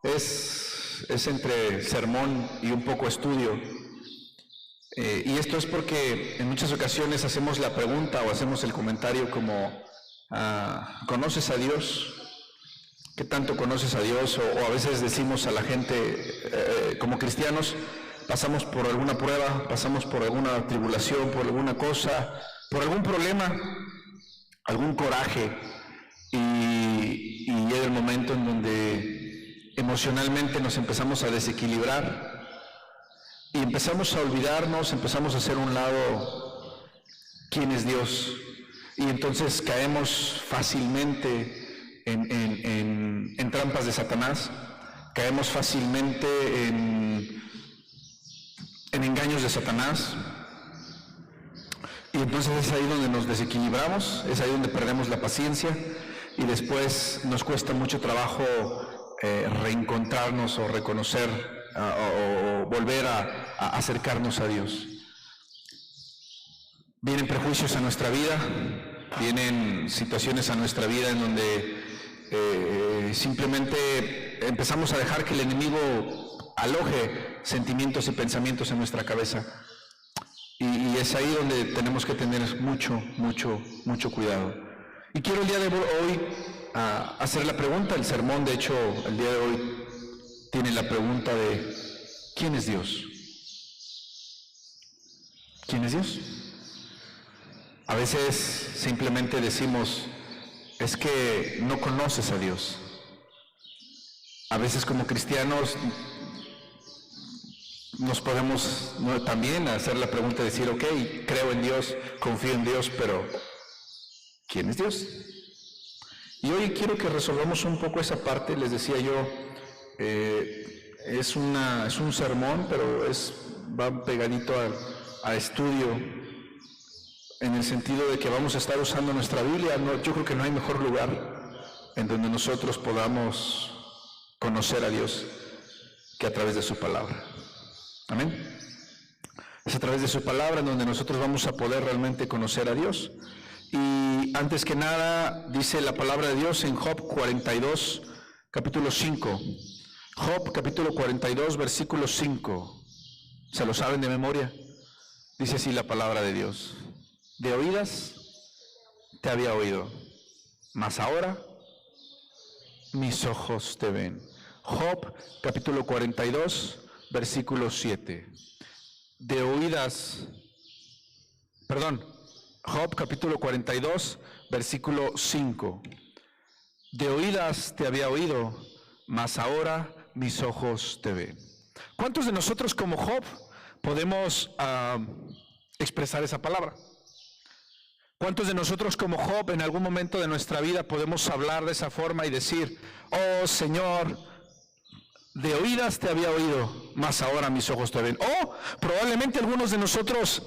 Es entre sermón y un poco estudio. Y esto es porque en muchas ocasiones hacemos la pregunta o hacemos el comentario como, ¿conoces a Dios? ¿Qué tanto conoces a Dios? O a veces decimos a la gente, como cristianos, pasamos por alguna prueba, pasamos por alguna tribulación, por alguna cosa, por algún problema, algún coraje, y llega el momento en donde emocionalmente nos empezamos a desequilibrar y empezamos a olvidarnos, empezamos a hacer a un lado quién es Dios, y entonces caemos fácilmente en trampas de Satanás, caemos fácilmente en engaños de Satanás, y entonces es ahí donde nos desequilibramos, es ahí donde perdemos la paciencia, y después nos cuesta mucho trabajo reencontrarnos o reconocer o volver a acercarnos a Dios. Vienen prejuicios a nuestra vida, vienen situaciones a nuestra vida en donde simplemente empezamos a dejar que el enemigo aloje sentimientos y pensamientos en nuestra cabeza, y es ahí donde tenemos que tener mucho cuidado. Y quiero el día de hoy hacer la pregunta. El sermón, de hecho, el día de hoy tiene la pregunta de ¿quién es Dios? ¿Quién es Dios? A veces simplemente decimos, es que no conoces a Dios. A veces como cristianos nos podemos también hacer la pregunta de decir, ok, creo en Dios, confío en Dios, pero ¿quién es Dios? Y hoy quiero que resolvamos un poco esa parte. Les decía yo, es un sermón, pero va pegadito a estudio, en el sentido de que vamos a estar usando nuestra Biblia. Yo creo que no hay mejor lugar en donde nosotros podamos conocer a Dios que a través de su palabra. Amén. Es a través de su palabra en donde nosotros vamos a poder realmente conocer a Dios. Y antes que nada, dice la palabra de Dios en Job 42, capítulo 5. Job, capítulo 42, versículo 5. ¿Se lo saben de memoria? Dice así la palabra de Dios. De oídas te había oído, mas ahora mis ojos te ven. Job, capítulo 42, versículo 7. De oídas, Job, capítulo 42, versículo 5. De oídas te había oído, mas ahora mis ojos te ven. ¿Cuántos de nosotros como Job podemos expresar esa palabra? ¿Cuántos de nosotros como Job en algún momento de nuestra vida podemos hablar de esa forma y decir, oh Señor, de oídas te había oído, mas ahora mis ojos te ven? O probablemente algunos de nosotros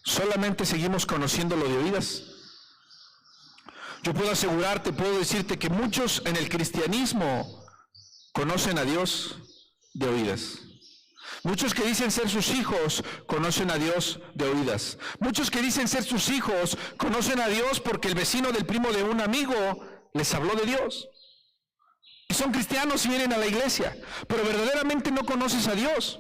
solamente seguimos conociéndolo de oídas. Yo puedo asegurarte, puedo decirte que muchos en el cristianismo conocen a Dios de oídas. Muchos que dicen ser sus hijos conocen a Dios de oídas. Muchos que dicen ser sus hijos conocen a Dios porque el vecino del primo de un amigo les habló de Dios. Y son cristianos y vienen a la iglesia, pero verdaderamente no conoces a Dios.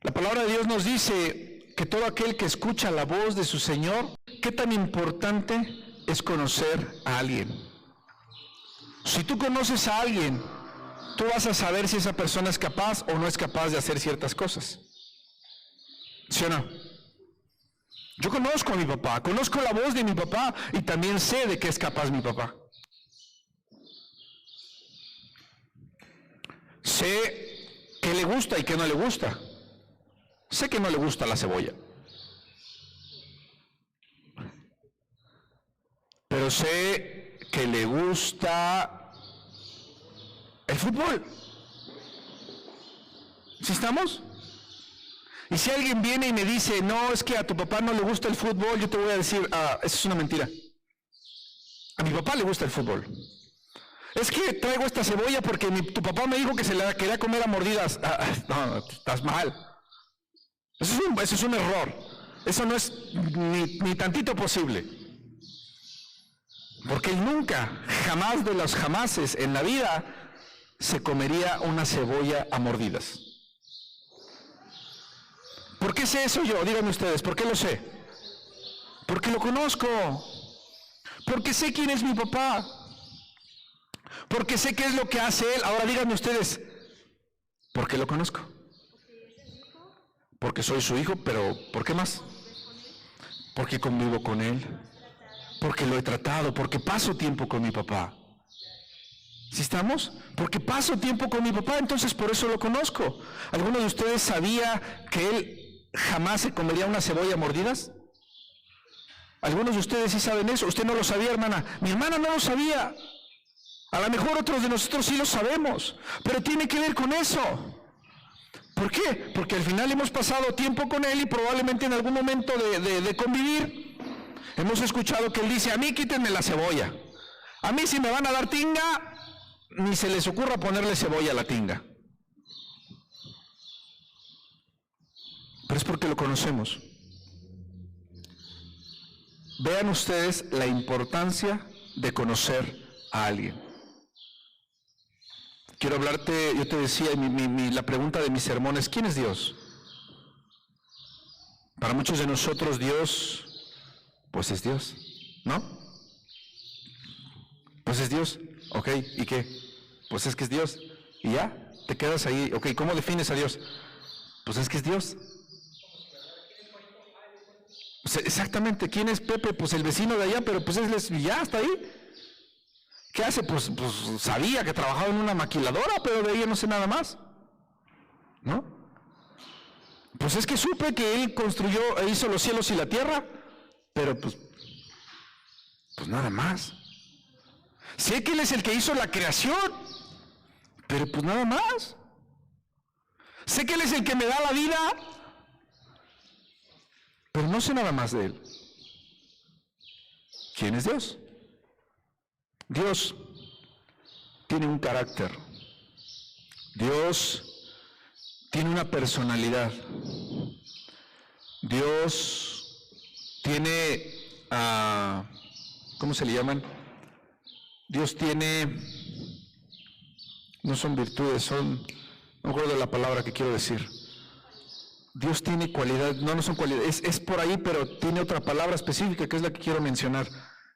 La palabra de Dios nos dice que todo aquel que escucha la voz de su Señor, qué tan importante es conocer a alguien. Si tú conoces a alguien, tú vas a saber si esa persona es capaz o no es capaz de hacer ciertas cosas. ¿Sí o no? Yo conozco a mi papá, conozco la voz de mi papá y también sé de qué es capaz mi papá. Sé qué le gusta y qué no le gusta. Sé que no le gusta la cebolla. Pero sé que le gusta el fútbol. ¿Sí estamos? Y si alguien viene y me dice, no, es que a tu papá no le gusta el fútbol, yo te voy a decir, eso es una mentira. A mi papá le gusta el fútbol. Es que traigo esta cebolla porque tu papá me dijo que se la quería comer a mordidas. No, estás mal. Eso es un error. Eso no es ni tantito posible. Porque él nunca, jamás de los jamases en la vida, se comería una cebolla a mordidas? ¿Por qué sé eso yo? Díganme ustedes, ¿por qué lo sé? Porque lo conozco. Porque sé quién es mi papá. Porque sé qué es lo que hace él. Ahora díganme ustedes, ¿por qué lo conozco? Porque soy su hijo, pero ¿por qué más? Porque convivo con él. Porque lo he tratado, porque paso tiempo con mi papá. ¿Sí estamos? Porque paso tiempo con mi papá, entonces por eso lo conozco. ¿Alguno de ustedes sabía que él jamás se comería una cebolla a mordidas? Algunos de ustedes sí saben eso. Usted no lo sabía, hermana. Mi hermana no lo sabía. A lo mejor otros de nosotros sí lo sabemos, pero tiene que ver con eso. ¿Por qué? Porque al final hemos pasado tiempo con él y probablemente en algún momento de convivir hemos escuchado que él dice: a mí quítenme la cebolla. A mí si me van a dar tinga, ni se les ocurra ponerle cebolla a la tinga. Pero es porque lo conocemos. Vean ustedes la importancia de conocer a alguien. Quiero hablarte, yo te decía, la pregunta de mi sermón es: ¿quién es Dios? Para muchos de nosotros Dios, pues es Dios, ¿no? Pues es Dios, ok, ¿y qué? Pues es que es Dios, y ya, te quedas ahí, ok, ¿cómo defines a Dios? Pues es que es Dios. Pues exactamente, ¿quién es Pepe? Pues el vecino de allá, pero pues ya está ahí. ¿Qué hace? Pues sabía que trabajaba en una maquiladora, pero de ella no sé nada más, ¿no? Pues es que supe que él construyó e hizo los cielos y la tierra, pero pues nada más. Sé que él es el que hizo la creación, pero pues nada más. Sé que él es el que me da la vida, pero no sé nada más de él. ¿Quién es Dios? Dios tiene un carácter. Dios tiene una personalidad. Dios tiene, ¿cómo se le llaman? Dios tiene, no son virtudes, no me acuerdo de la palabra que quiero decir. Dios tiene cualidades, no son cualidades, es por ahí, pero tiene otra palabra específica que es la que quiero mencionar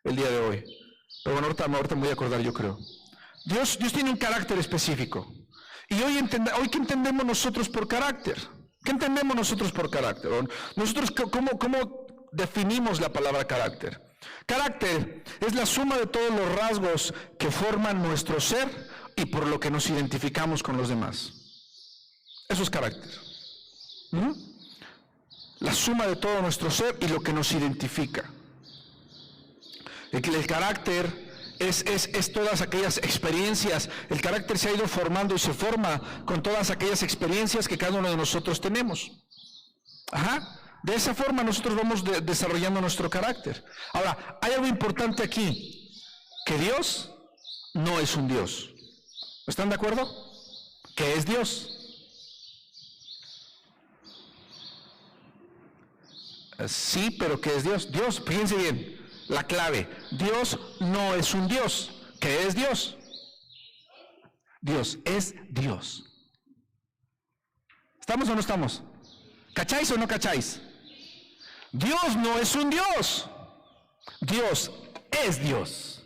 el día de hoy. Pero bueno, ahorita me voy a acordar, yo creo. Dios tiene un carácter específico. Y hoy ¿qué entendemos nosotros por carácter? ¿Qué entendemos nosotros por carácter? Nosotros, ¿cómo definimos la palabra carácter? Carácter es la suma de todos los rasgos que forman nuestro ser y por lo que nos identificamos con los demás. Eso es carácter. La suma de todo nuestro ser y lo que nos identifica. El carácter es todas aquellas experiencias. El carácter se ha ido formando y se forma con todas aquellas experiencias que cada uno de nosotros tenemos. De esa forma nosotros vamos desarrollando nuestro carácter. Ahora, hay algo importante aquí, que Dios no es un Dios. ¿Están de acuerdo? ¿Qué es Dios? Sí, pero ¿qué es Dios? Dios, fíjense bien, la clave. Dios no es un Dios. ¿Qué es Dios? Dios es Dios. ¿Estamos o no estamos? ¿Cacháis o no cacháis? Dios no es un Dios. Dios es Dios.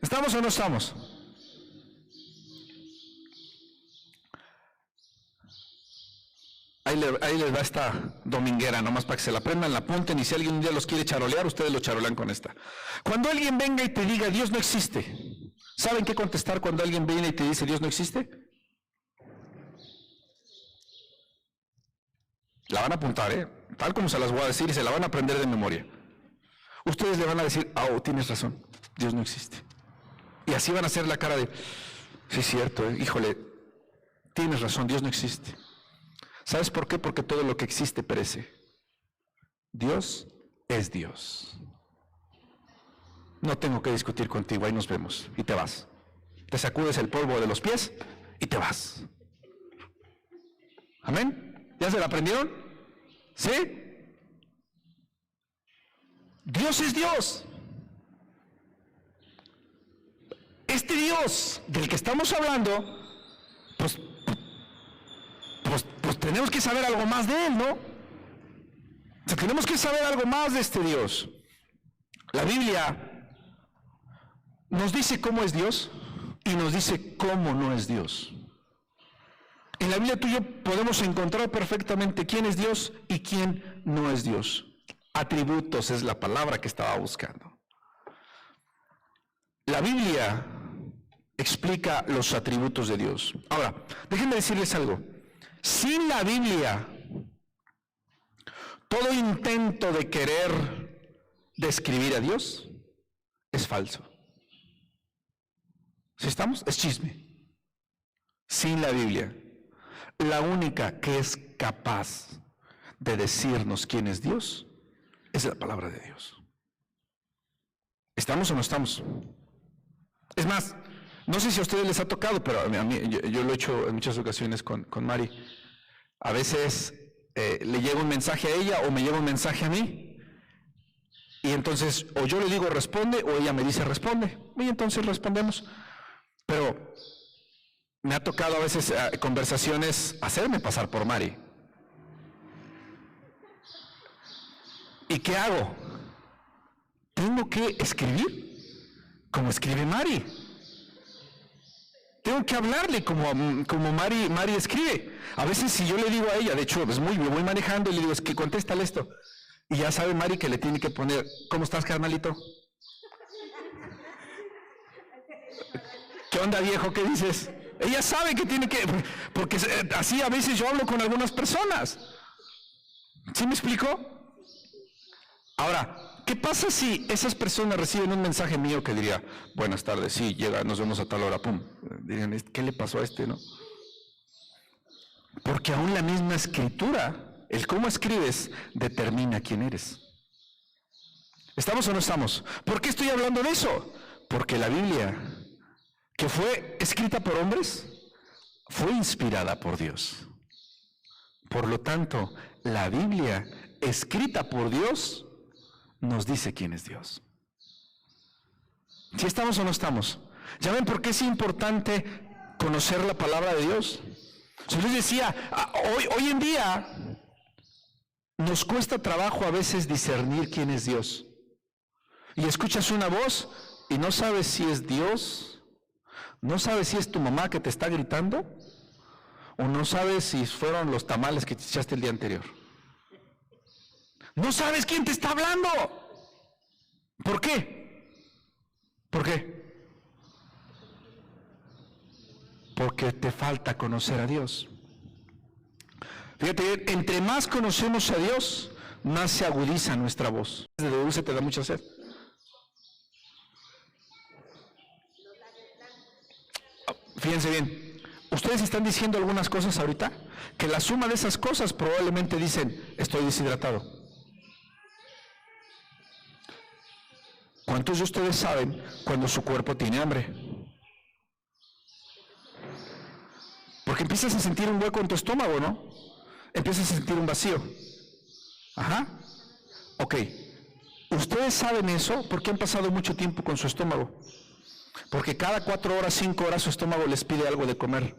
¿Estamos o no estamos? Ahí les va esta dominguera, nomás para que se la aprendan, la apunten, y si alguien un día los quiere charolear, ustedes lo charolean con esta. Cuando alguien venga y te diga Dios no existe, ¿saben qué contestar cuando alguien viene y te dice Dios no existe? La van a apuntar, tal como se las voy a decir, y se la van a aprender de memoria. Ustedes le van a decir: tienes razón, Dios no existe. Y así van a hacer la cara de: sí, es cierto, híjole, tienes razón, Dios no existe. ¿Sabes por qué? Porque todo lo que existe perece. Dios es Dios. No tengo que discutir contigo, ahí nos vemos, y te vas. Te sacudes el polvo de los pies y te vas. ¿Amén? ¿Ya se la aprendieron? ¿Sí? Dios es Dios. este Dios del que estamos hablando, pues tenemos que saber algo más de Él, ¿no? O sea, tenemos que saber algo más de este Dios. La Biblia nos dice cómo es Dios y nos dice cómo no es Dios. En la Biblia tú y yo podemos encontrar perfectamente quién es Dios y quién no es Dios. Atributos es la palabra que estaba buscando. La Biblia explica los atributos de Dios. Ahora, déjenme decirles algo. Sin la Biblia, todo intento de querer describir a Dios es falso. ¿Sí estamos? Es chisme. Sin la Biblia, la única que es capaz de decirnos quién es Dios es la palabra de Dios. ¿Estamos o no estamos? Es más, no sé si a ustedes les ha tocado, pero a mí yo lo he hecho en muchas ocasiones con Mari. A veces le llega un mensaje a ella o me llega un mensaje a mí. Y entonces o yo le digo responde o ella me dice responde. Y entonces respondemos. Pero me ha tocado a veces conversaciones hacerme pasar por Mari. ¿Y qué hago? Tengo que escribir como escribe Mari. Tengo que hablarle como Mari escribe. A veces si yo le digo a ella, de hecho me voy manejando y le digo, es que contéstale esto. Y ya sabe Mari que le tiene que poner, ¿cómo estás, carnalito? ¿Qué onda, viejo? ¿Qué dices? Ella sabe que tiene que, porque así a veces yo hablo con algunas personas. ¿Sí me explico? Ahora, ¿qué pasa si esas personas reciben un mensaje mío que diría, buenas tardes, sí, llega, nos vemos a tal hora, pum? Dirían, ¿qué le pasó a este, no? Porque aún la misma escritura, el cómo escribes, determina quién eres. ¿Estamos o no estamos? ¿Por qué estoy hablando de eso? Porque la Biblia, que fue escrita por hombres, fue inspirada por Dios. Por lo tanto, la Biblia, escrita por Dios, nos dice quién es Dios. ¿Sí estamos o no estamos? ¿Ya ven por qué es importante conocer la palabra de Dios? Yo les decía, hoy en día nos cuesta trabajo a veces discernir quién es Dios. Y escuchas una voz y no sabes si es Dios, no sabes si es tu mamá que te está gritando, o no sabes si fueron los tamales que te echaste el día anterior. No sabes quién te está hablando. ¿Por qué? ¿Por qué? Porque te falta conocer a Dios. Fíjate, entre más conocemos a Dios, más se agudiza nuestra voz. Desde dulce te da mucha sed. Fíjense bien, ustedes están diciendo algunas cosas ahorita, que la suma de esas cosas probablemente dicen, estoy deshidratado. ¿Cuántos de ustedes saben cuando su cuerpo tiene hambre? Porque empiezas a sentir un hueco en tu estómago, ¿no? Empiezas a sentir un vacío. Ajá. Ok. ¿Ustedes saben eso porque han pasado mucho tiempo con su estómago? Porque cada 4 horas, 5 horas su estómago les pide algo de comer.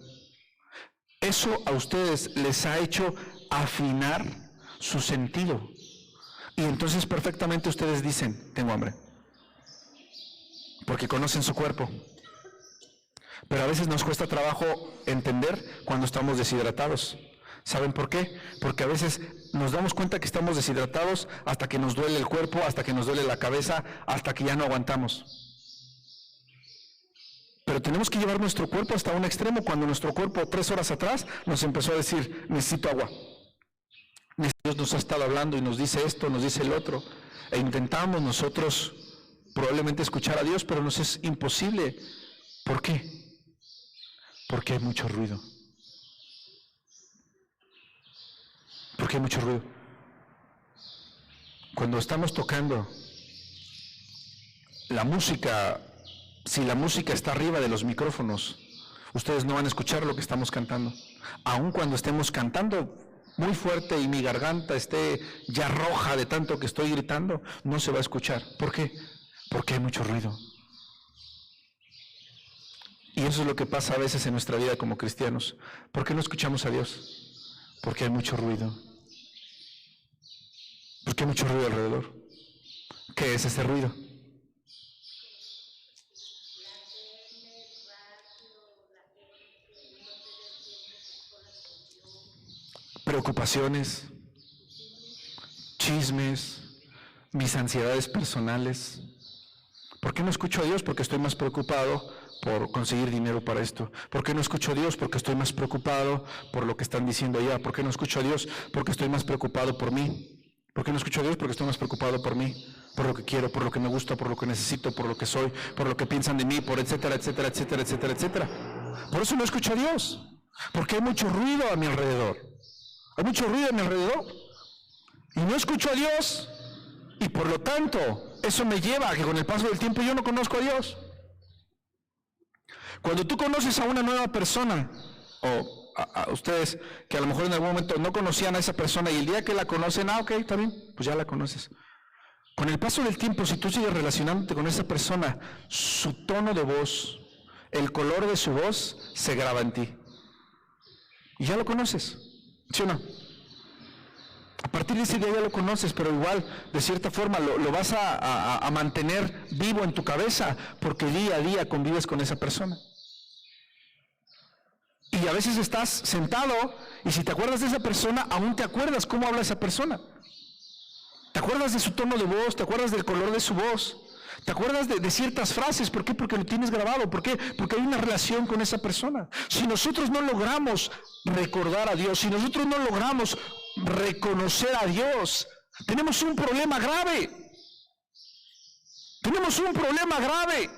Eso a ustedes les ha hecho afinar su sentido. Y entonces perfectamente ustedes dicen, tengo hambre. Porque conocen su cuerpo. Pero a veces nos cuesta trabajo entender cuando estamos deshidratados. ¿Saben por qué? Porque a veces nos damos cuenta que estamos deshidratados hasta que nos duele el cuerpo, hasta que nos duele la cabeza, hasta que ya no aguantamos. Pero tenemos que llevar nuestro cuerpo hasta un extremo cuando nuestro cuerpo 3 horas atrás nos empezó a decir, necesito agua. Dios nos ha estado hablando y nos dice esto, nos dice el otro. E intentamos nosotros probablemente escuchar a Dios, pero nos es imposible. ¿Por qué? Porque hay mucho ruido. Porque hay mucho ruido. Cuando estamos tocando la música, si la música está arriba de los micrófonos, ustedes no van a escuchar lo que estamos cantando. Aun cuando estemos cantando muy fuerte y mi garganta esté ya roja de tanto que estoy gritando, no se va a escuchar. ¿Por qué? Porque hay mucho ruido. Y eso es lo que pasa a veces en nuestra vida como cristianos. ¿Por qué no escuchamos a Dios? Porque hay mucho ruido. Porque hay mucho ruido alrededor. ¿Qué es ese ruido? Preocupaciones, chismes, mis ansiedades personales. ¿Por qué no escucho a Dios? Porque estoy más preocupado por conseguir dinero para esto. ¿Por qué no escucho a Dios? Porque estoy más preocupado por lo que están diciendo allá. ¿Por qué no escucho a Dios? Porque estoy más preocupado por mí. ¿Por qué no escucho a Dios? Porque estoy más preocupado por mí, por lo que quiero, por lo que me gusta, por lo que necesito, por lo que soy, por lo que piensan de mí, por etcétera, etcétera, etcétera, etcétera, etcétera. Por eso no escucho a Dios, porque hay mucho ruido a mi alrededor. Hay mucho ruido a mi alrededor. Y no escucho a Dios, y por lo tanto, eso me lleva a que con el paso del tiempo yo no conozco a Dios. Cuando tú conoces a una nueva persona, o a ustedes que a lo mejor en algún momento no conocían a esa persona y el día que la conocen, ok, está bien, pues ya la conoces. Con el paso del tiempo, si tú sigues relacionándote con esa persona, su tono de voz, el color de su voz se graba en ti. Y ya lo conoces, ¿sí o no? A partir de ese día ya lo conoces, pero igual, de cierta forma, lo vas a mantener vivo en tu cabeza, porque día a día convives con esa persona. Y a veces estás sentado, y si te acuerdas de esa persona, aún te acuerdas cómo habla esa persona. Te acuerdas de su tono de voz, te acuerdas del color de su voz, te acuerdas de ciertas frases. ¿Por qué? Porque lo tienes grabado. ¿Por qué? Porque hay una relación con esa persona. Si nosotros no logramos recordar a Dios, si nosotros no logramos reconocer a Dios, tenemos un problema grave. Tenemos un problema grave.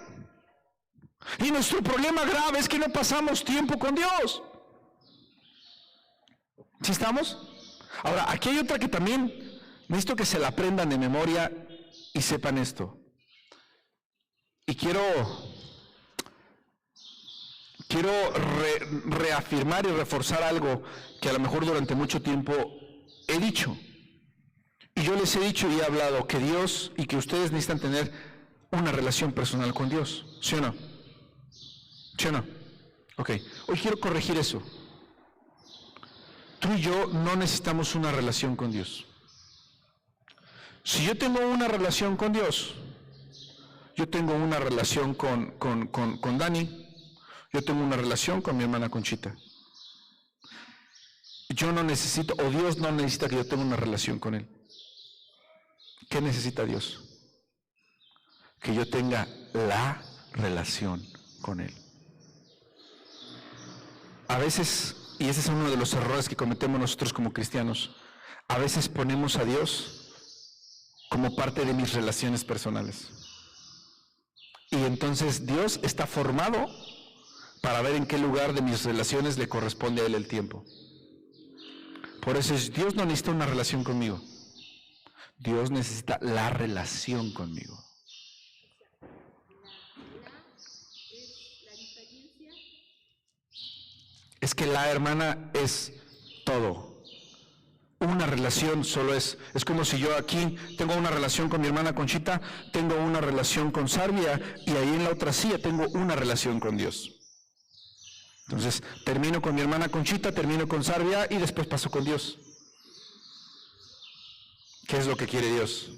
Y nuestro problema grave es que no pasamos tiempo con Dios. ¿Sí estamos? Ahora, aquí hay otra que también necesito que se la aprendan de memoria y sepan esto. Y quiero reafirmar y reforzar algo que a lo mejor durante mucho tiempo he dicho. Y yo les he dicho y he hablado que Dios y que ustedes necesitan tener una relación personal con Dios. ¿Sí o no? ¿Sí o no? Ok. Hoy quiero corregir eso. Tú y yo no necesitamos una relación con Dios. Si yo tengo una relación con Dios, yo tengo una relación con Dani, yo tengo una relación con mi hermana Conchita. Yo no necesito, o Dios no necesita que yo tenga una relación con Él. ¿Qué necesita Dios? Que yo tenga la relación con Él. A veces, y ese es uno de los errores que cometemos nosotros como cristianos, a veces ponemos a Dios como parte de mis relaciones personales. Y entonces Dios está formado para ver en qué lugar de mis relaciones le corresponde a Él el tiempo. Por eso Dios no necesita una relación conmigo. Dios necesita la relación conmigo. Es que la hermana es todo. Una relación solo es como si yo aquí tengo una relación con mi hermana Conchita, tengo una relación con Sarvia y ahí en la otra silla tengo una relación con Dios. Entonces termino con mi hermana Conchita, termino con Sarvia y después paso con Dios. ¿Qué es lo que quiere Dios?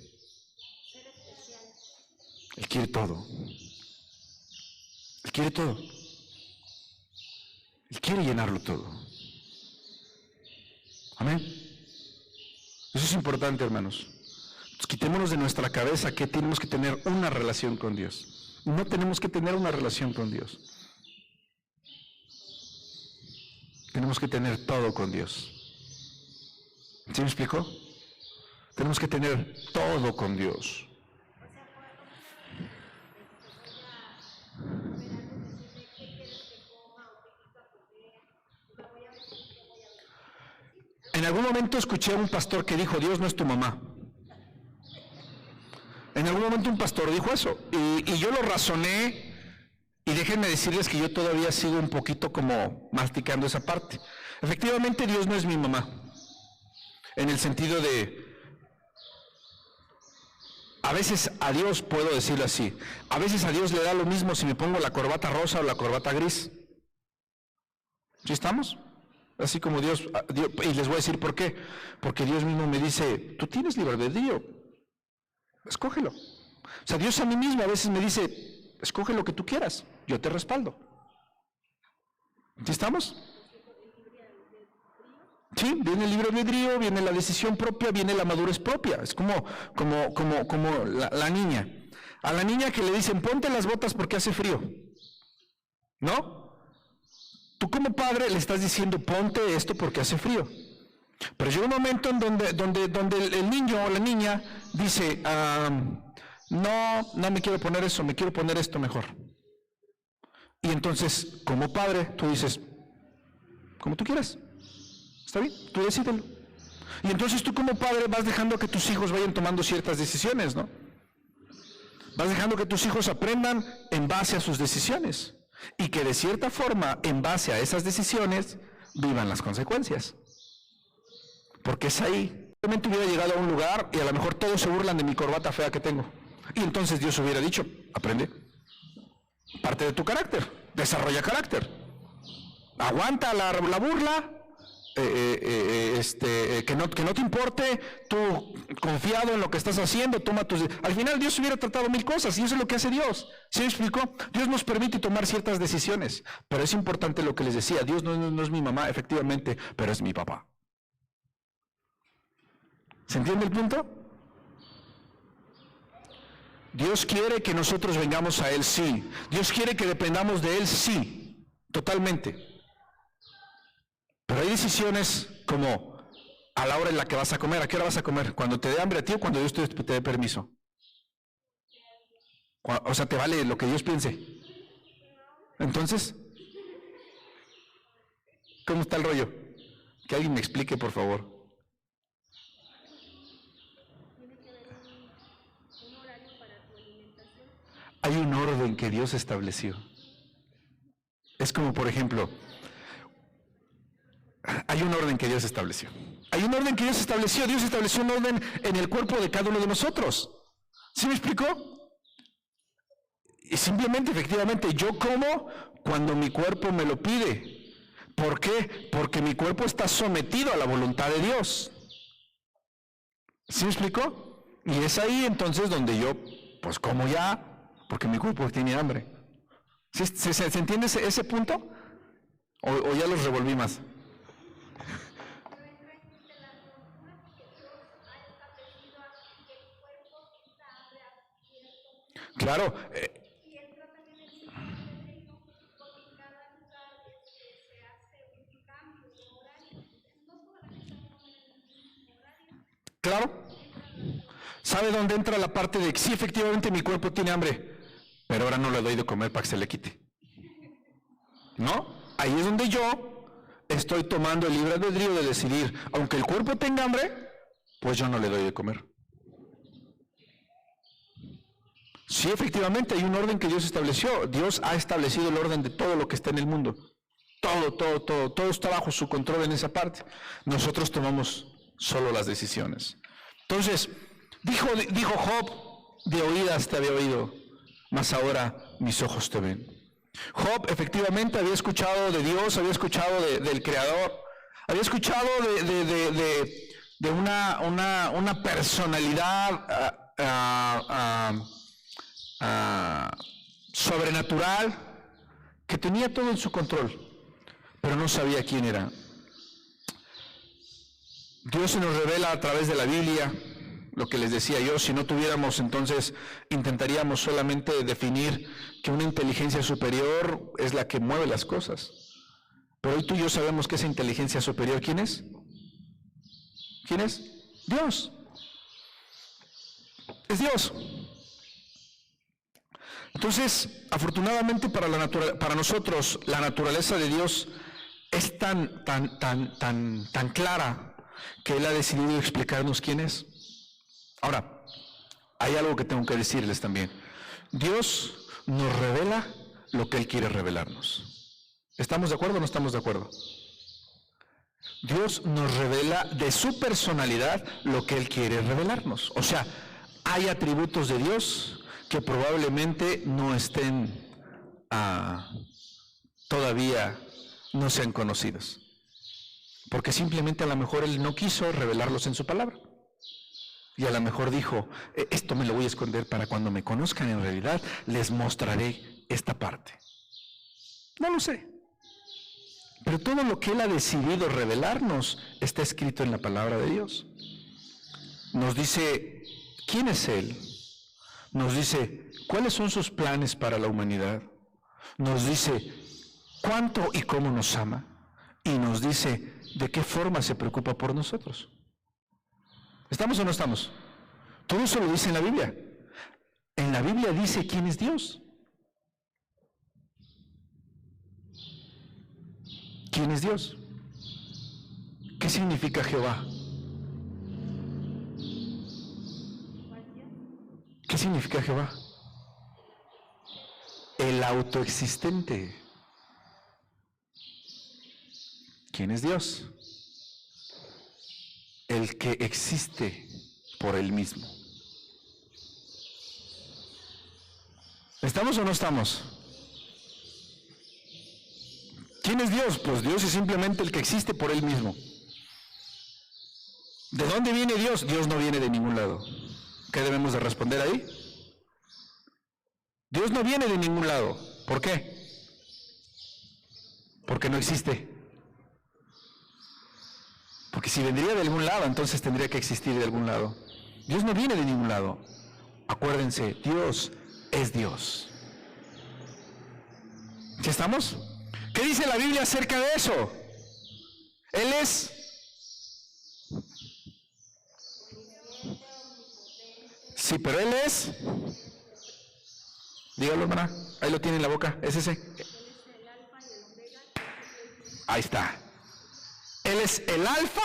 Él quiere todo. Él quiere todo. Él quiere llenarlo todo. Amén. Eso es importante, hermanos. Entonces, quitémonos de nuestra cabeza que tenemos que tener una relación con Dios. No tenemos que tener una relación con Dios. Tenemos que tener todo con Dios. ¿Sí me explicó? Tenemos que tener todo con Dios. En algún momento escuché a un pastor que dijo, Dios no es tu mamá. En algún momento un pastor dijo eso, y yo lo razoné, y déjenme decirles que yo todavía sigo un poquito como masticando esa parte. Efectivamente, Dios no es mi mamá, en el sentido de, A veces a Dios, puedo decirlo así, a veces a Dios le da lo mismo si me pongo la corbata rosa o la corbata gris. ¿Sí estamos? Así como Dios, y les voy a decir por qué. Porque Dios mismo me dice, tú tienes libre albedrío, escógelo. O sea, Dios a mí mismo a veces me dice, escoge lo que tú quieras, yo te respaldo. ¿Sí estamos? Sí, viene el libre albedrío, viene la decisión propia, viene la madurez propia. Es como la niña. A la niña que le dicen, ponte las botas porque hace frío. ¿No? Tú como padre le estás diciendo, ponte esto porque hace frío. Pero llega un momento en donde el niño o la niña dice, no me quiero poner eso, me quiero poner esto mejor. Y entonces, como padre, tú dices, como tú quieras. ¿Está bien? Tú decídelo. Y entonces tú como padre vas dejando que tus hijos vayan tomando ciertas decisiones, ¿no? Vas dejando que tus hijos aprendan en base a sus decisiones. Y que de cierta forma, en base a esas decisiones, vivan las consecuencias. Porque es ahí. Realmente hubiera llegado a un lugar y a lo mejor todos se burlan de mi corbata fea que tengo. Y entonces Dios hubiera dicho, aprende. Parte de tu carácter. Desarrolla carácter. Aguanta la burla. Que no te importe, tú confiado en lo que estás haciendo, toma tus... Al final Dios hubiera tratado mil cosas y eso es lo que hace Dios. ¿Sí me explicó? Dios nos permite tomar ciertas decisiones, pero es importante lo que les decía, Dios no es mi mamá, efectivamente, pero es mi papá. ¿Se entiende el punto? Dios quiere que nosotros vengamos a Él, sí. Dios quiere que dependamos de Él, sí, totalmente. Pero hay decisiones como a la hora en la que vas a comer. ¿A qué hora vas a comer? ¿Cuando te dé hambre a ti o cuando Dios te dé permiso? O sea, ¿te vale lo que Dios piense? Entonces, ¿cómo está el rollo? Que alguien me explique, por favor. Hay un orden que Dios estableció. Es como, por ejemplo, hay un orden que Dios estableció. Hay un orden que Dios estableció. Dios estableció un orden en el cuerpo de cada uno de nosotros. ¿Sí me explicó? Y simplemente, efectivamente, yo como cuando mi cuerpo me lo pide. ¿Por qué? Porque mi cuerpo está sometido a la voluntad de Dios. ¿Sí me explicó? Y es ahí entonces donde yo, pues como ya, porque mi cuerpo tiene hambre. ¿Se entiende ese punto? ¿O ya los revolví más? Claro. Claro. ¿Sabe dónde entra la parte de que sí, efectivamente mi cuerpo tiene hambre, pero ahora no le doy de comer para que se le quite? ¿No? Ahí es donde yo estoy tomando el libre albedrío de decidir, aunque el cuerpo tenga hambre, pues yo no le doy de comer. Sí, efectivamente, hay un orden que Dios estableció. Dios ha establecido el orden de todo lo que está en el mundo. Todo está bajo su control en esa parte. Nosotros tomamos solo las decisiones. Entonces, dijo Job, de oídas te había oído, mas ahora mis ojos te ven. Job efectivamente había escuchado de Dios, había escuchado del Creador, había escuchado de una personalidad sobrenatural que tenía todo en su control, pero no sabía quién era. Dios se nos revela a través de la Biblia, lo que les decía yo, si no tuviéramos, entonces intentaríamos solamente definir que una inteligencia superior es la que mueve las cosas. Pero hoy tú y yo sabemos que esa inteligencia superior, ¿quién es? ¿Quién es? Dios. Es Dios. Entonces, afortunadamente para nosotros, la naturaleza de Dios es tan clara que Él ha decidido explicarnos quién es. Ahora, hay algo que tengo que decirles también. Dios nos revela lo que Él quiere revelarnos. ¿Estamos de acuerdo o no estamos de acuerdo? Dios nos revela de su personalidad lo que Él quiere revelarnos. O sea, hay atributos de Dios que probablemente no estén todavía no sean conocidos. Porque simplemente a lo mejor Él no quiso revelarlos en su palabra. Y a lo mejor dijo, esto me lo voy a esconder para cuando me conozcan en realidad, les mostraré esta parte. No lo sé. Pero todo lo que Él ha decidido revelarnos está escrito en la palabra de Dios. Nos dice, ¿quién es Él? Nos dice, ¿cuáles son sus planes para la humanidad? Nos dice, ¿cuánto y cómo nos ama? Y nos dice, ¿de qué forma se preocupa por nosotros? ¿Estamos o no estamos? Todo eso lo dice en la Biblia. En la Biblia dice quién es Dios. ¿Quién es Dios? ¿Qué significa Jehová? ¿Qué significa Jehová? El autoexistente. ¿Quién es Dios? El que existe por Él mismo. ¿Estamos o no estamos? ¿Quién es Dios? Pues Dios es simplemente el que existe por Él mismo. ¿De dónde viene Dios? Dios no viene de ningún lado. ¿Qué debemos de responder ahí? Dios no viene de ningún lado. ¿Por qué? Porque no existe. Porque si vendría de algún lado, entonces tendría que existir de algún lado. Dios no viene de ningún lado. Acuérdense, Dios es Dios. ¿Sí estamos? ¿Qué dice la Biblia acerca de eso? Él es... Sí, pero Él es... Dígalo, hermana. Ahí lo tiene en la boca. Es ese. Ahí está. Él es el alfa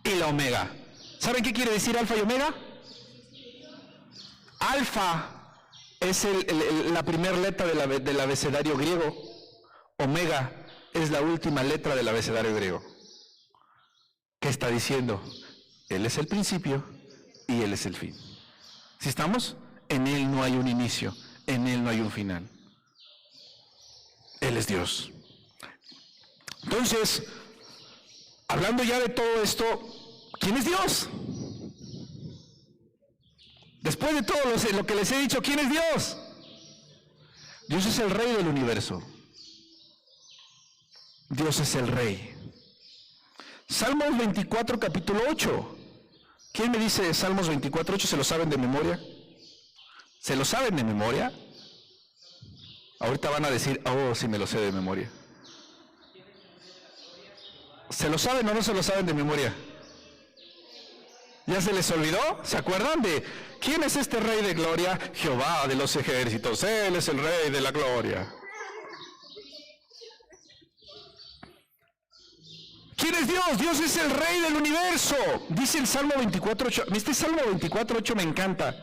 y la omega. ¿Saben qué quiere decir alfa y omega? Alfa es la primera letra del abecedario griego. Omega es la última letra del abecedario griego. ¿Qué está diciendo? Él es el principio y Él es el fin. ¿Sí estamos? En Él no hay un inicio, en Él no hay un final. Él es Dios. Entonces, hablando ya de todo esto, ¿quién es Dios? Después de todo lo que les he dicho, ¿quién es Dios? Dios es el Rey del universo. Dios es el Rey. Salmos 24, capítulo 8. ¿Quién me dice Salmos 24, 8? ¿Se lo saben de memoria? ¿Se lo saben de memoria? Ahorita van a decir, oh, sí me lo sé de memoria. ¿Se lo saben o no se lo saben de memoria? ¿Ya se les olvidó? ¿Se acuerdan de quién es este Rey de gloria? Jehová de los ejércitos. Él es el Rey de la gloria. ¿Quién es Dios? Dios es el Rey del universo. Dice el Salmo 24:8. Este Salmo 24:8 me encanta.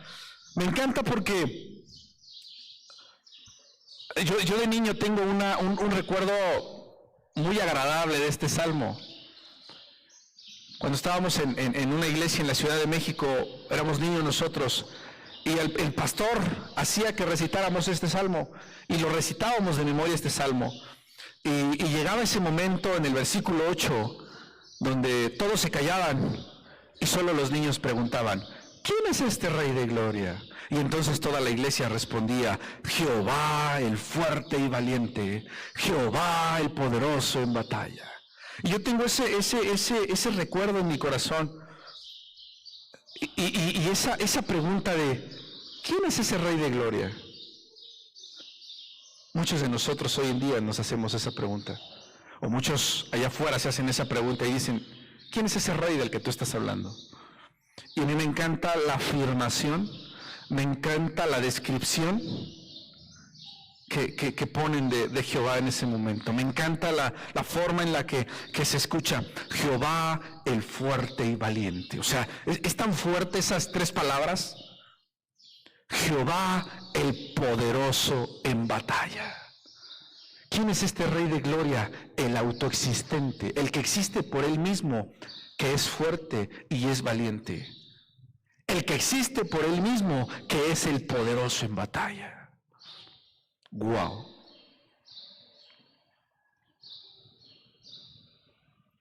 Me encanta porque yo de niño tengo un recuerdo muy agradable de este Salmo. Cuando estábamos en una iglesia en la Ciudad de México, éramos niños nosotros, y el pastor hacía que recitáramos este Salmo, y lo recitábamos de memoria este Salmo. Y llegaba ese momento en el versículo 8, donde todos se callaban y solo los niños preguntaban, ¿quién es este Rey de gloria? Y entonces toda la iglesia respondía, Jehová el fuerte y valiente, Jehová el poderoso en batalla. Y yo tengo ese recuerdo en mi corazón. Y esa pregunta de, ¿quién es ese Rey de gloria? Muchos de nosotros hoy en día nos hacemos esa pregunta. O muchos allá afuera se hacen esa pregunta y dicen, ¿quién es ese Rey del que tú estás hablando? Y a mí me encanta la afirmación, me encanta la descripción que ponen de Jehová en ese momento. Me encanta la forma en la que se escucha, Jehová el fuerte y valiente. O sea, es tan fuerte esas tres palabras. Jehová el poderoso en batalla. ¿Quién es este Rey de gloria? El autoexistente, el que existe por él mismo, que es fuerte y es valiente. el que existe por él mismo, que es el poderoso en batalla. ¡Guau!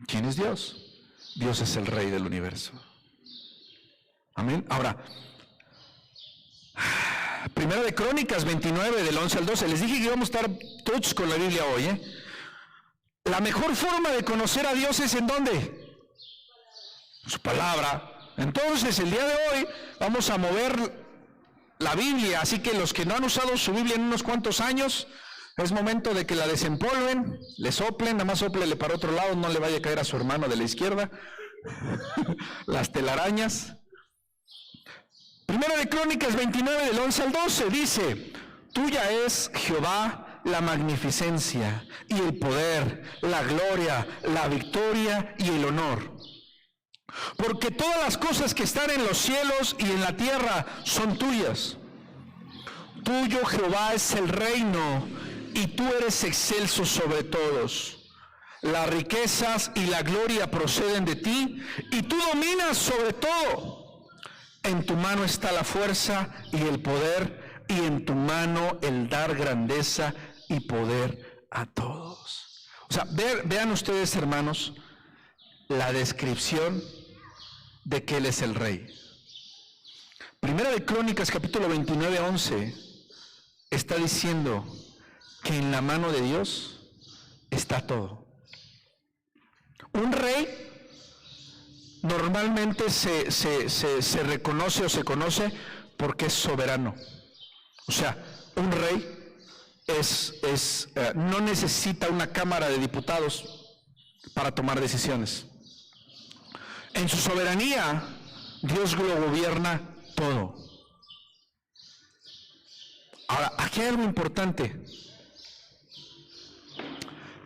¿Quién es Dios? Dios es el Rey del universo. Amén. Ahora, Primera de Crónicas 29, del 11 al 12. Les dije que íbamos a estar todos con la Biblia hoy, ¿eh? La mejor forma de conocer a Dios es ¿en dónde? Su palabra. Entonces, el día de hoy vamos a mover la Biblia, así que los que no han usado su Biblia en unos cuantos años, es momento de que la desempolven, le soplen, nada más sóplele para otro lado, no le vaya a caer a su hermano de la izquierda, las telarañas. Primera de Crónicas 29, del 11 al 12, dice: tuya es, Jehová, la magnificencia y el poder, la gloria, la victoria y el honor. Porque todas las cosas que están en los cielos y en la tierra son tuyas. Tuyo, Jehová, es el reino, y tú eres excelso sobre todos. Las riquezas y la gloria proceden de ti, y tú dominas sobre todo. En tu mano está la fuerza y el poder, y en tu mano el dar grandeza y poder a todos. O sea, vean ustedes, hermanos, la descripción de que Él es el Rey. Primera de Crónicas, capítulo 29, 11, está diciendo que en la mano de Dios está todo. Un rey normalmente se reconoce o se conoce porque es soberano. O sea, un rey no necesita una cámara de diputados para tomar decisiones. En su soberanía, Dios lo gobierna todo. Ahora, aquí hay algo importante,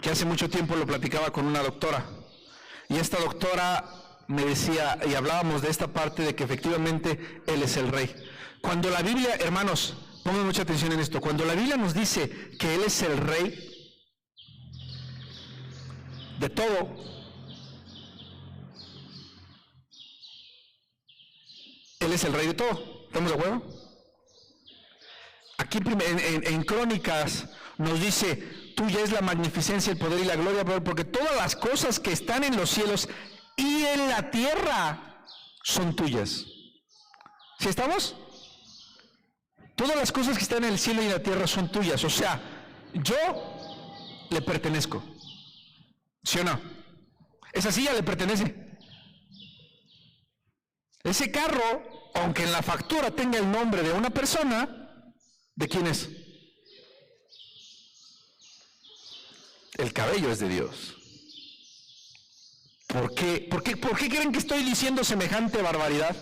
que hace mucho tiempo lo platicaba con una doctora, y esta doctora me decía, y hablábamos de esta parte de que efectivamente Él es el Rey. Cuando la Biblia, hermanos, pongan mucha atención en esto, cuando la Biblia nos dice que Él es el Rey de todo, Él es el Rey de todo. ¿Estamos de acuerdo? Aquí en Crónicas nos dice: tuya es la magnificencia, el poder y la gloria, porque todas las cosas que están en los cielos y en la tierra son tuyas. ¿Sí estamos? Todas las cosas que están en el cielo y en la tierra son tuyas. O sea, yo le pertenezco. ¿Sí o no? Esa silla le pertenece. Ese carro, aunque en la factura tenga el nombre de una persona, ¿de quién es? El cabello es de Dios. ¿Por qué creen que estoy diciendo semejante barbaridad?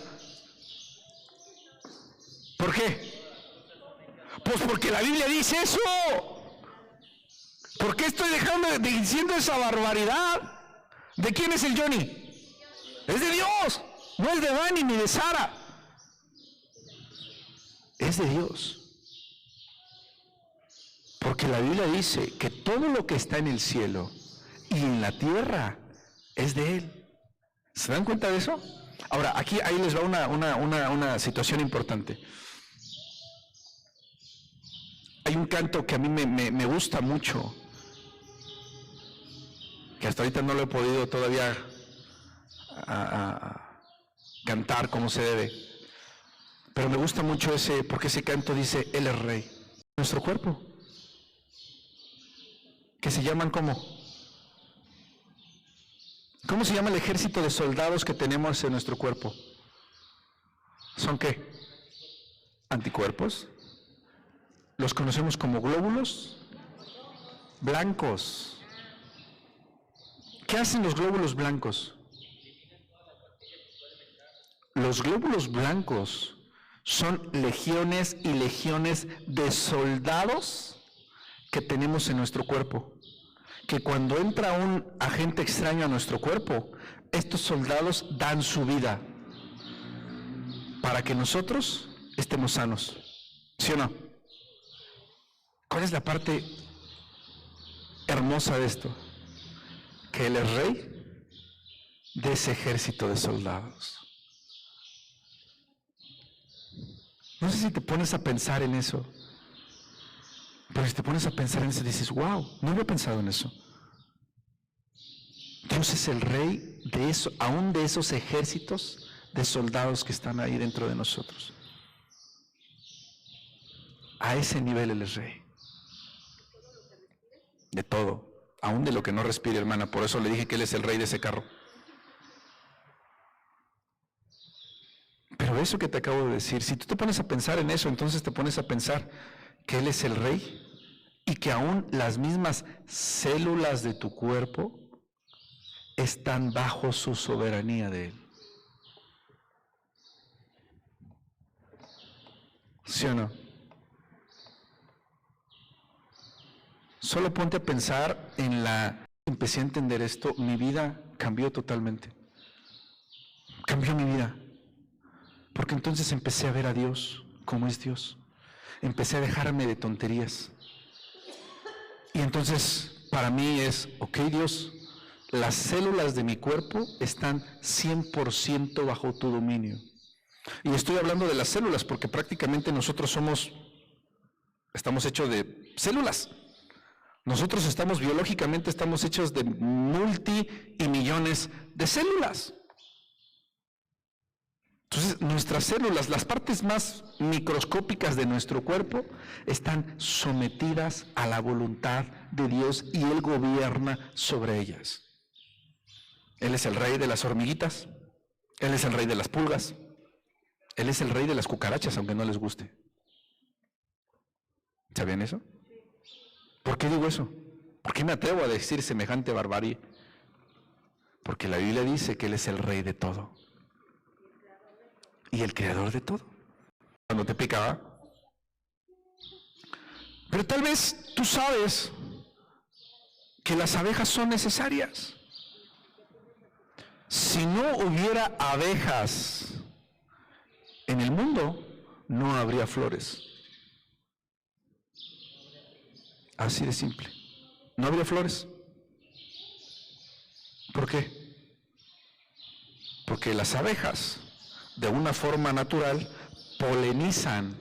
¿Por qué? Pues porque la Biblia dice eso. ¿Por qué estoy diciendo esa barbaridad? ¿De quién es el Johnny? Es de Dios. No es de Dani ni de Sara. Es de Dios. Porque la Biblia dice que todo lo que está en el cielo y en la tierra es de Él. ¿Se dan cuenta de eso? Ahora, ahí les va una situación importante. Hay un canto que a mí me gusta mucho, que hasta ahorita no lo he podido todavía cantar como se debe, pero me gusta mucho porque ese canto dice: Él es Rey. Nuestro cuerpo, que se llaman ¿cómo se llama el ejército de soldados que tenemos en nuestro cuerpo? ¿Son qué? Anticuerpos. Los conocemos como glóbulos blancos. ¿Qué hacen los glóbulos blancos? Los glóbulos blancos son legiones y legiones de soldados que tenemos en nuestro cuerpo, que cuando entra un agente extraño a nuestro cuerpo, estos soldados dan su vida para que nosotros estemos sanos. ¿Sí o no? ¿Cuál es la parte hermosa de esto? Que Él es Rey de ese ejército de soldados. No sé si te pones a pensar en eso. Pero si te pones a pensar en eso, dices, wow, no había pensado en eso. Dios es el rey de eso, aún de esos ejércitos de soldados que están ahí dentro de nosotros. A ese nivel Él es rey. De todo, aún de lo que no respire, hermana. Por eso le dije que Él es el rey de ese carro. Pero eso que te acabo de decir, si tú te pones a pensar en eso, entonces te pones a pensar que Él es el rey y que aún las mismas células de tu cuerpo están bajo su soberanía de Él. ¿Sí o no? Solo ponte a pensar en empecé a entender esto, mi vida cambió totalmente. Cambió mi vida. Porque entonces empecé a ver a Dios como es Dios. Empecé a dejarme de tonterías. Y entonces para mí es, ok Dios, las células de mi cuerpo están 100% bajo tu dominio. Y estoy hablando de las células porque prácticamente nosotros estamos hechos de células. Nosotros biológicamente estamos hechos de y millones de células. Entonces, nuestras células, las partes más microscópicas de nuestro cuerpo, están sometidas a la voluntad de Dios y Él gobierna sobre ellas. Él es el rey de las hormiguitas, Él es el rey de las pulgas, Él es el rey de las cucarachas, aunque no les guste. ¿Sabían eso? ¿Por qué digo eso? ¿Por qué me atrevo a decir semejante barbarie? Porque la Biblia dice que Él es el rey de todo. Y el creador de todo. Cuando te picaba. Pero tal vez tú sabes que las abejas son necesarias. Si no hubiera abejas en el mundo, no habría flores. Así de simple. No habría flores. ¿Por qué? Porque las abejas, de una forma natural, polinizan.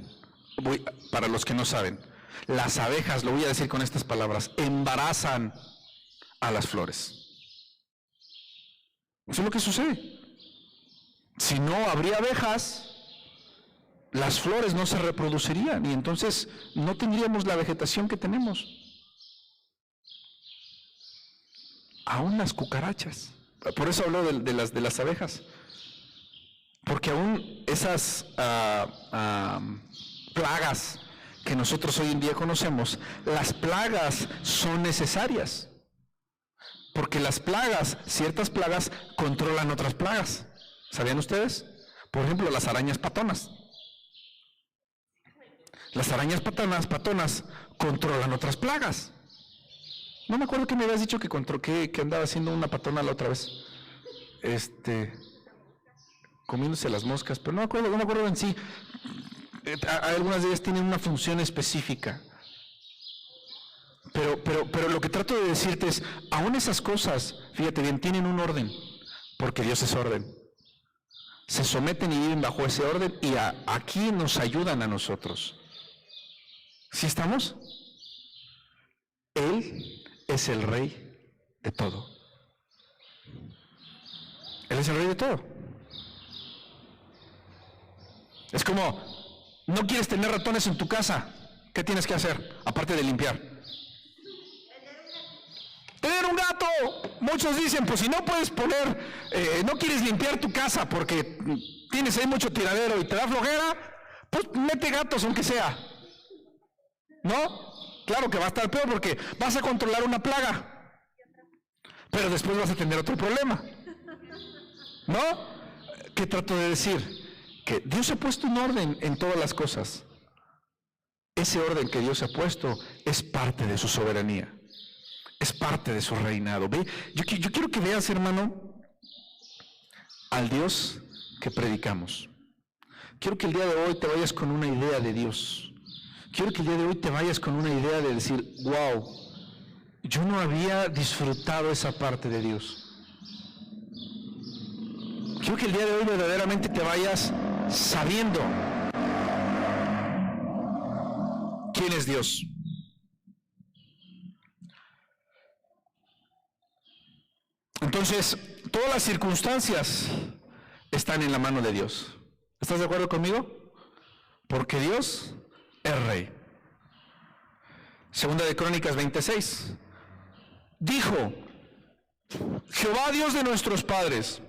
Para los que no saben, las abejas, lo voy a decir con estas palabras, embarazan a las flores. Eso es lo que sucede. Si no habría abejas, las flores no se reproducirían y entonces no tendríamos la vegetación que tenemos. Aún las cucarachas. Por eso hablo de las abejas. Porque aún esas plagas que nosotros hoy en día conocemos, las plagas son necesarias. Porque las plagas, ciertas plagas, controlan otras plagas. ¿Sabían ustedes? Por ejemplo, las arañas patonas. Las arañas patonas controlan otras plagas. No me acuerdo que me habías dicho que andaba haciendo una patona la otra vez. Comiéndose las moscas, pero no me acuerdo en sí. Algunas de ellas tienen una función específica. Pero lo que trato de decirte es, aún esas cosas, fíjate bien, tienen un orden, porque Dios es orden. Se someten y viven bajo ese orden y aquí nos ayudan a nosotros. ¿Sí estamos? Él es el rey de todo. Él es el rey de todo. Es como, no quieres tener ratones en tu casa, ¿qué tienes que hacer? Aparte de limpiar. Tener un gato. Muchos dicen, pues si no puedes no quieres limpiar tu casa porque tienes ahí mucho tiradero y te da flojera, pues mete gatos aunque sea. ¿No? Claro que va a estar peor porque vas a controlar una plaga, pero después vas a tener otro problema. ¿No? ¿Qué trato de decir? Que Dios ha puesto un orden en todas las cosas. Ese orden que Dios ha puesto es parte de su soberanía. Es parte de su reinado. ¿Ve? Yo quiero que veas, hermano, al Dios que predicamos. Quiero que el día de hoy te vayas con una idea de Dios. Quiero que el día de hoy te vayas con una idea de decir, wow, yo no había disfrutado esa parte de Dios. Quiero que el día de hoy verdaderamente te vayas sabiendo quién es Dios. Entonces, todas las circunstancias están en la mano de Dios. ¿Estás de acuerdo conmigo? Porque Dios es rey. Segunda de Crónicas 26. Dijo: Jehová, Dios de nuestros padres,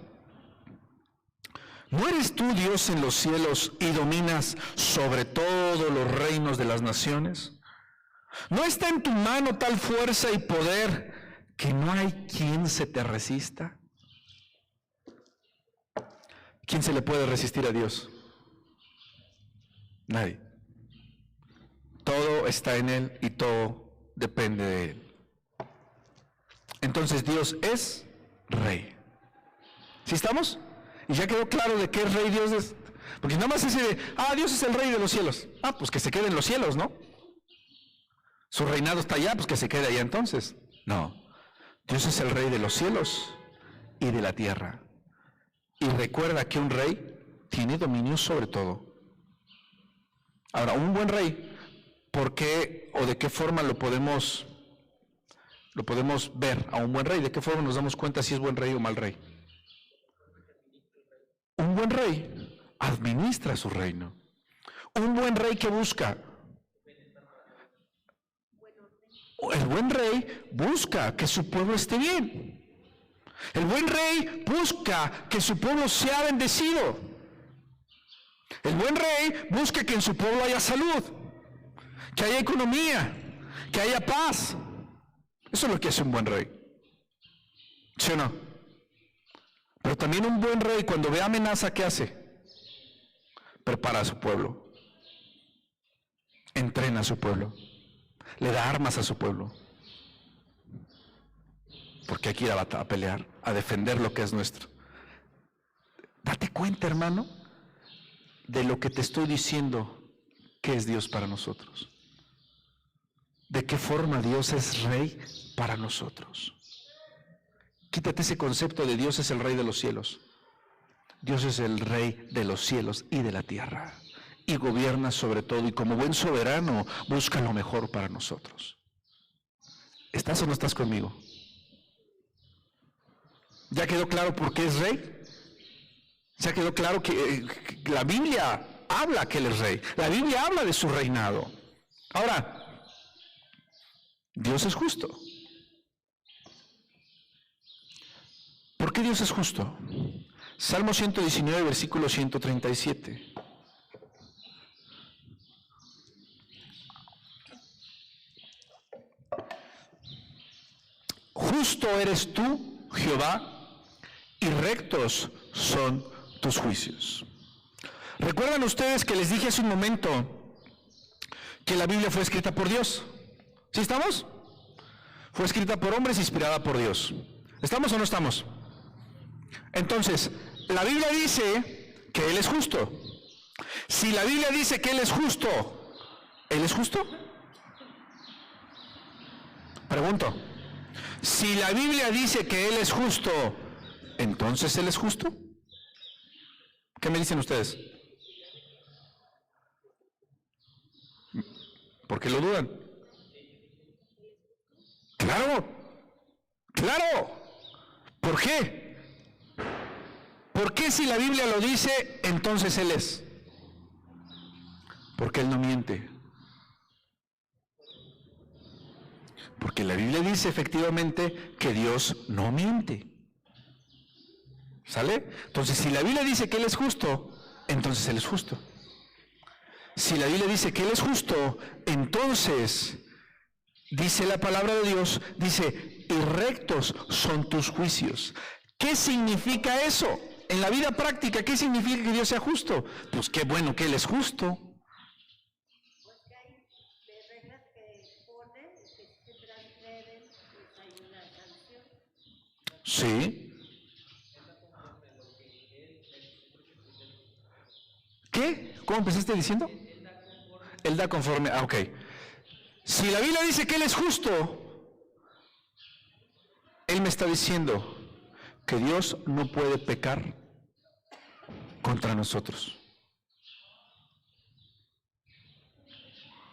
¿no eres tú Dios en los cielos y dominas sobre todos los reinos de las naciones? ¿No está en tu mano tal fuerza y poder que no hay quien se te resista? ¿Quién se le puede resistir a Dios? Nadie. Todo está en Él y todo depende de Él. Entonces Dios es rey. ¿Sí estamos? Y ya quedó claro de qué es rey Dios es. Porque nada más ese de, Dios es el rey de los cielos. Pues que se quede en los cielos, ¿no? Su reinado está allá, pues que se quede allá entonces. No. Dios es el rey de los cielos y de la tierra. Y recuerda que un rey tiene dominio sobre todo. Ahora, un buen rey, ¿por qué o de qué forma lo podemos ver a un buen rey? ¿De qué forma nos damos cuenta si es buen rey o mal rey? Un buen rey administra su reino. Un buen rey que busca. El buen rey busca que su pueblo esté bien. El buen rey busca que su pueblo sea bendecido. El buen rey busca que en su pueblo haya salud, que haya economía, que haya paz. Eso es lo que hace un buen rey. ¿Sí o no? Pero también un buen rey, cuando ve amenaza, ¿qué hace? Prepara a su pueblo. Entrena a su pueblo. Le da armas a su pueblo. Porque hay que ir a pelear, a defender lo que es nuestro. Date cuenta, hermano, de lo que te estoy diciendo que es Dios para nosotros. De qué forma Dios es rey para nosotros. Quítate ese concepto de Dios es el rey de los cielos. Dios es el rey de los cielos y de la tierra. Y gobierna sobre todo, y como buen soberano busca lo mejor para nosotros. ¿Estás o no estás conmigo? ¿Ya quedó claro por qué es rey? ¿Ya quedó claro que la Biblia habla que Él es rey? La Biblia habla de su reinado. Ahora, Dios es justo. ¿Por qué Dios es justo? Salmo 119, versículo 137. Justo eres tú, Jehová, y rectos son tus juicios. ¿Recuerdan ustedes que les dije hace un momento que la Biblia fue escrita por Dios? ¿Sí estamos? Fue escrita por hombres, inspirada por Dios. ¿Estamos o no estamos? Entonces, la Biblia dice que Él es justo. Si la Biblia dice que Él es justo, ¿Él es justo? Pregunto. Si la Biblia dice que Él es justo, ¿entonces Él es justo? ¿Qué me dicen ustedes? ¿Por qué lo dudan? Claro, claro. ¿Por qué? ¿Por qué si la Biblia lo dice, entonces Él es? Porque Él no miente. Porque la Biblia dice efectivamente que Dios no miente. ¿Sale? Entonces, si la Biblia dice que Él es justo, entonces Él es justo. Si la Biblia dice que Él es justo, entonces, dice la palabra de Dios, dice, y rectos son tus juicios. ¿Qué significa eso? En la vida práctica, ¿qué significa que Dios sea justo? Pues qué bueno que Él es justo. Sí. ¿Qué? ¿Cómo empezaste diciendo? Él da conforme. Ok. Si la Biblia dice que Él es justo, Él me está diciendo que Dios no puede pecar contra nosotros.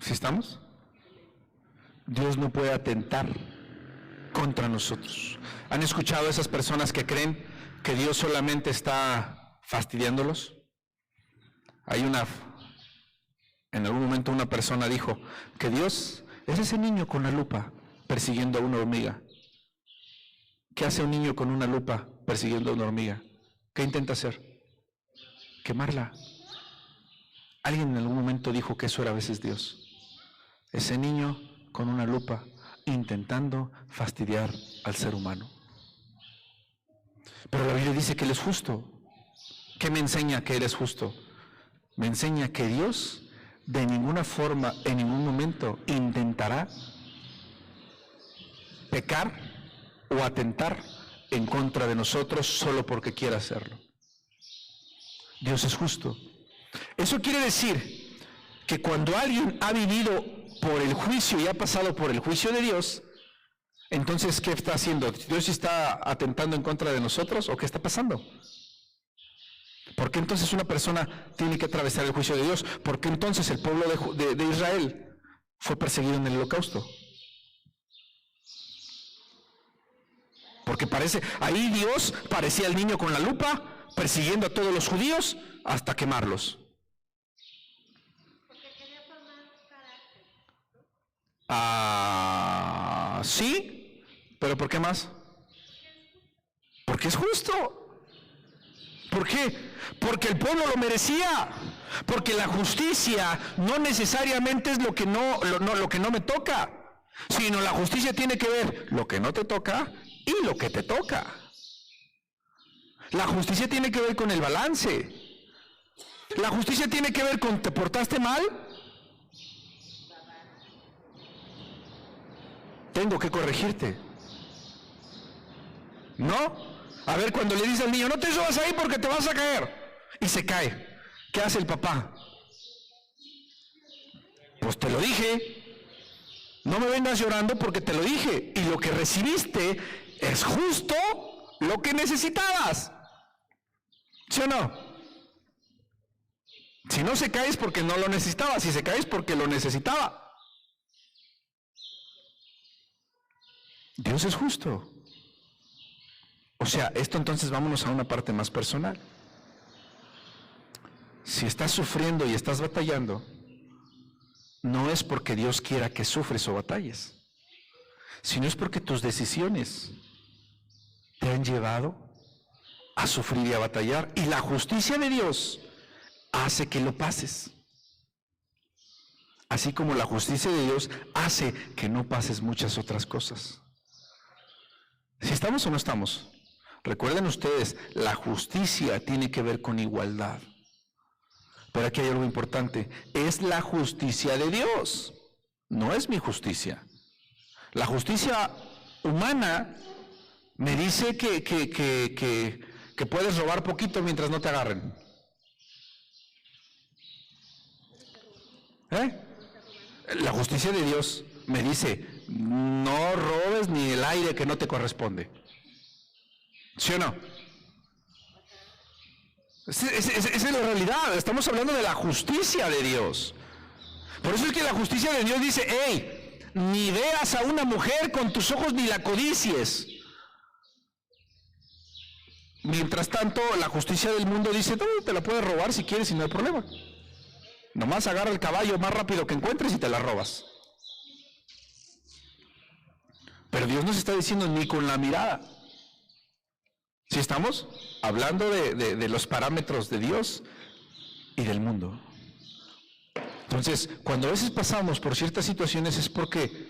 ¿Sí estamos? Dios no puede atentar contra nosotros. ¿Han escuchado a esas personas que creen que Dios solamente está fastidiándolos? En algún momento una persona dijo que Dios es ese niño con la lupa persiguiendo a una hormiga. ¿Qué hace un niño con una lupa persiguiendo a una hormiga? ¿Qué intenta hacer? Quemarla. Alguien en algún momento dijo que eso era a veces Dios. Ese niño con una lupa intentando fastidiar al ser humano. Pero la Biblia dice que Él es justo. ¿Qué me enseña que Él es justo? Me enseña que Dios de ninguna forma, en ningún momento, intentará pecar o atentar en contra de nosotros solo porque quiera hacerlo. Dios es justo. Eso quiere decir que cuando alguien ha vivido por el juicio y ha pasado por el juicio de Dios, entonces, ¿qué está haciendo? ¿Dios está atentando en contra de nosotros o qué está pasando? ¿Por qué entonces una persona tiene que atravesar el juicio de Dios? ¿Por qué entonces el pueblo de Israel fue perseguido en el holocausto? Porque ahí Dios parecía el niño con la lupa, persiguiendo a todos los judíos hasta quemarlos. Porque quería formar carácter. Sí, pero ¿por qué más? Porque es justo. ¿Por qué? Porque el pueblo lo merecía. Porque la justicia no necesariamente es lo que no me toca, sino la justicia tiene que ver lo que no te toca y lo que te toca. La justicia tiene que ver con el balance. La justicia tiene que ver con ¿te portaste mal? Tengo que corregirte. ¿No? A ver, cuando le dice al niño, no te subas ahí porque te vas a caer, y se cae, ¿qué hace el papá? Pues te lo dije, no me vengas llorando porque te lo dije, y lo que recibiste es justo lo que necesitabas, ¿sí o no? Si no se cae es porque no lo necesitaba, si se cae es porque lo necesitaba. Dios es justo. O sea, esto entonces vámonos a una parte más personal. Si estás sufriendo y estás batallando, no es porque Dios quiera que sufres o batalles, sino es porque tus decisiones te han llevado a sufrir y a batallar, y la justicia de Dios hace que lo pases. Así como la justicia de Dios hace que no pases muchas otras cosas. ¿Si estamos o no estamos? Recuerden ustedes, la justicia tiene que ver con igualdad. Pero aquí hay algo importante, es la justicia de Dios, no es mi justicia. La justicia humana me dice que puedes robar poquito mientras no te agarren. La justicia de Dios me dice, no robes ni el aire que no te corresponde. ¿Sí o no? Esa es la realidad. Estamos hablando de la justicia de Dios. Por eso es que la justicia de Dios dice, hey, ni veas a una mujer con tus ojos ni la codicies. Mientras tanto, la justicia del mundo dice, no, te la puedes robar si quieres y no hay problema. Nomás agarra el caballo más rápido que encuentres y te la robas. Pero Dios nos está diciendo ni con la mirada. ¿Sí estamos? Hablando de los parámetros de Dios y del mundo. Entonces, cuando a veces pasamos por ciertas situaciones es porque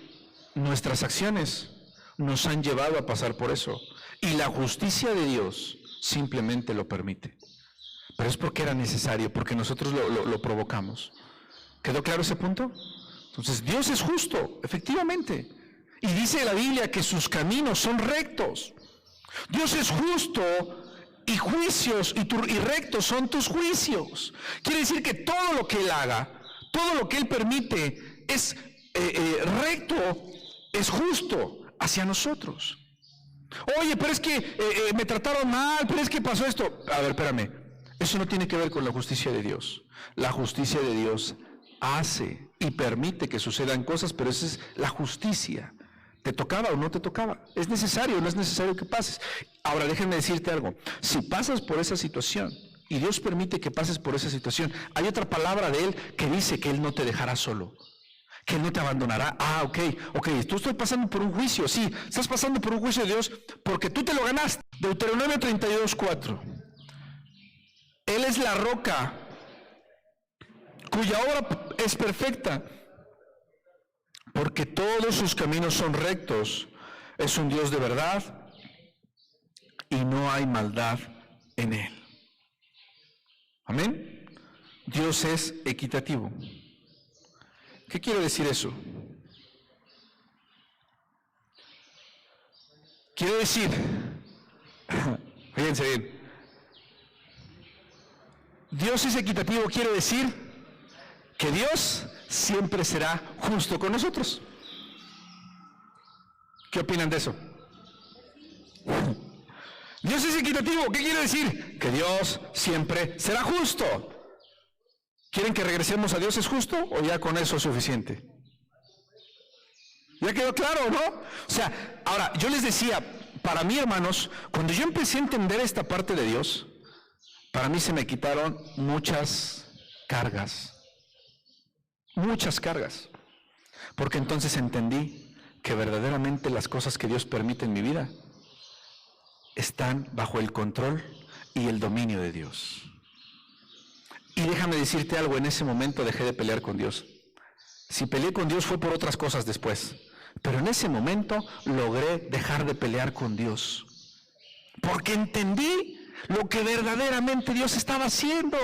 nuestras acciones nos han llevado a pasar por eso. Y la justicia de Dios simplemente lo permite. Pero es porque era necesario, porque nosotros lo provocamos. ¿Quedó claro ese punto? Entonces, Dios es justo, efectivamente. Y dice la Biblia que sus caminos son rectos. Dios es justo y juicios y rectos son tus juicios. Quiere decir que todo lo que Él haga, todo lo que Él permite es recto, es justo hacia nosotros. Oye, pero es que me trataron mal, pero es que pasó esto. A ver, espérame, eso no tiene que ver con la justicia de Dios. La justicia de Dios hace y permite que sucedan cosas, pero esa es la justicia. ¿Te tocaba o no te tocaba? ¿Es necesario o no es necesario que pases? Ahora, déjenme decirte algo. Si pasas por esa situación y Dios permite que pases por esa situación, hay otra palabra de Él que dice que Él no te dejará solo, que Él no te abandonará. Ok, tú estás pasando por un juicio, sí, estás pasando por un juicio de Dios porque tú te lo ganaste. Deuteronomio 32:4. Él es la roca cuya obra es perfecta, porque todos sus caminos son rectos. Es un Dios de verdad y no hay maldad en Él. Amén. Dios es equitativo. ¿Qué quiere decir eso? Quiere decir, fíjense bien, Dios es equitativo, quiere decir que Dios siempre será justo con nosotros. ¿Qué opinan de eso? Dios es equitativo, ¿qué quiere decir? Que Dios siempre será justo. ¿Quieren que regresemos a Dios es justo o ya con eso es suficiente? ¿Ya quedó claro, no? O sea, ahora, yo les decía, para mí, hermanos, cuando yo empecé a entender esta parte de Dios, para mí se me quitaron muchas cargas. Muchas cargas. Porque entonces entendí que verdaderamente las cosas que Dios permite en mi vida están bajo el control y el dominio de Dios. Y déjame decirte algo, en ese momento dejé de pelear con Dios. Si peleé con Dios fue por otras cosas después, pero en ese momento logré dejar de pelear con Dios, porque entendí lo que verdaderamente Dios estaba haciendo,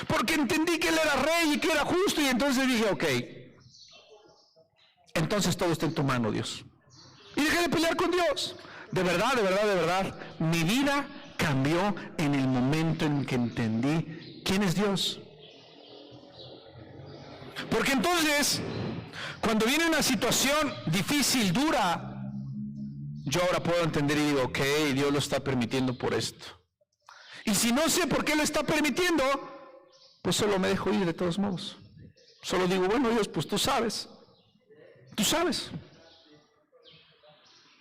porque entendí que Él era rey y que era justo, y entonces dije, ok, entonces todo está en tu mano, Dios. Y dejé de pelear con Dios. De verdad, mi vida cambió en el momento en que entendí quién es Dios. Porque entonces, cuando viene una situación difícil, dura, yo ahora puedo entender y digo, ok, Dios lo está permitiendo por esto. Y si no sé por qué lo está permitiendo, pues solo me dejo ir de todos modos. Solo digo, bueno, Dios, pues tú sabes. Tú sabes.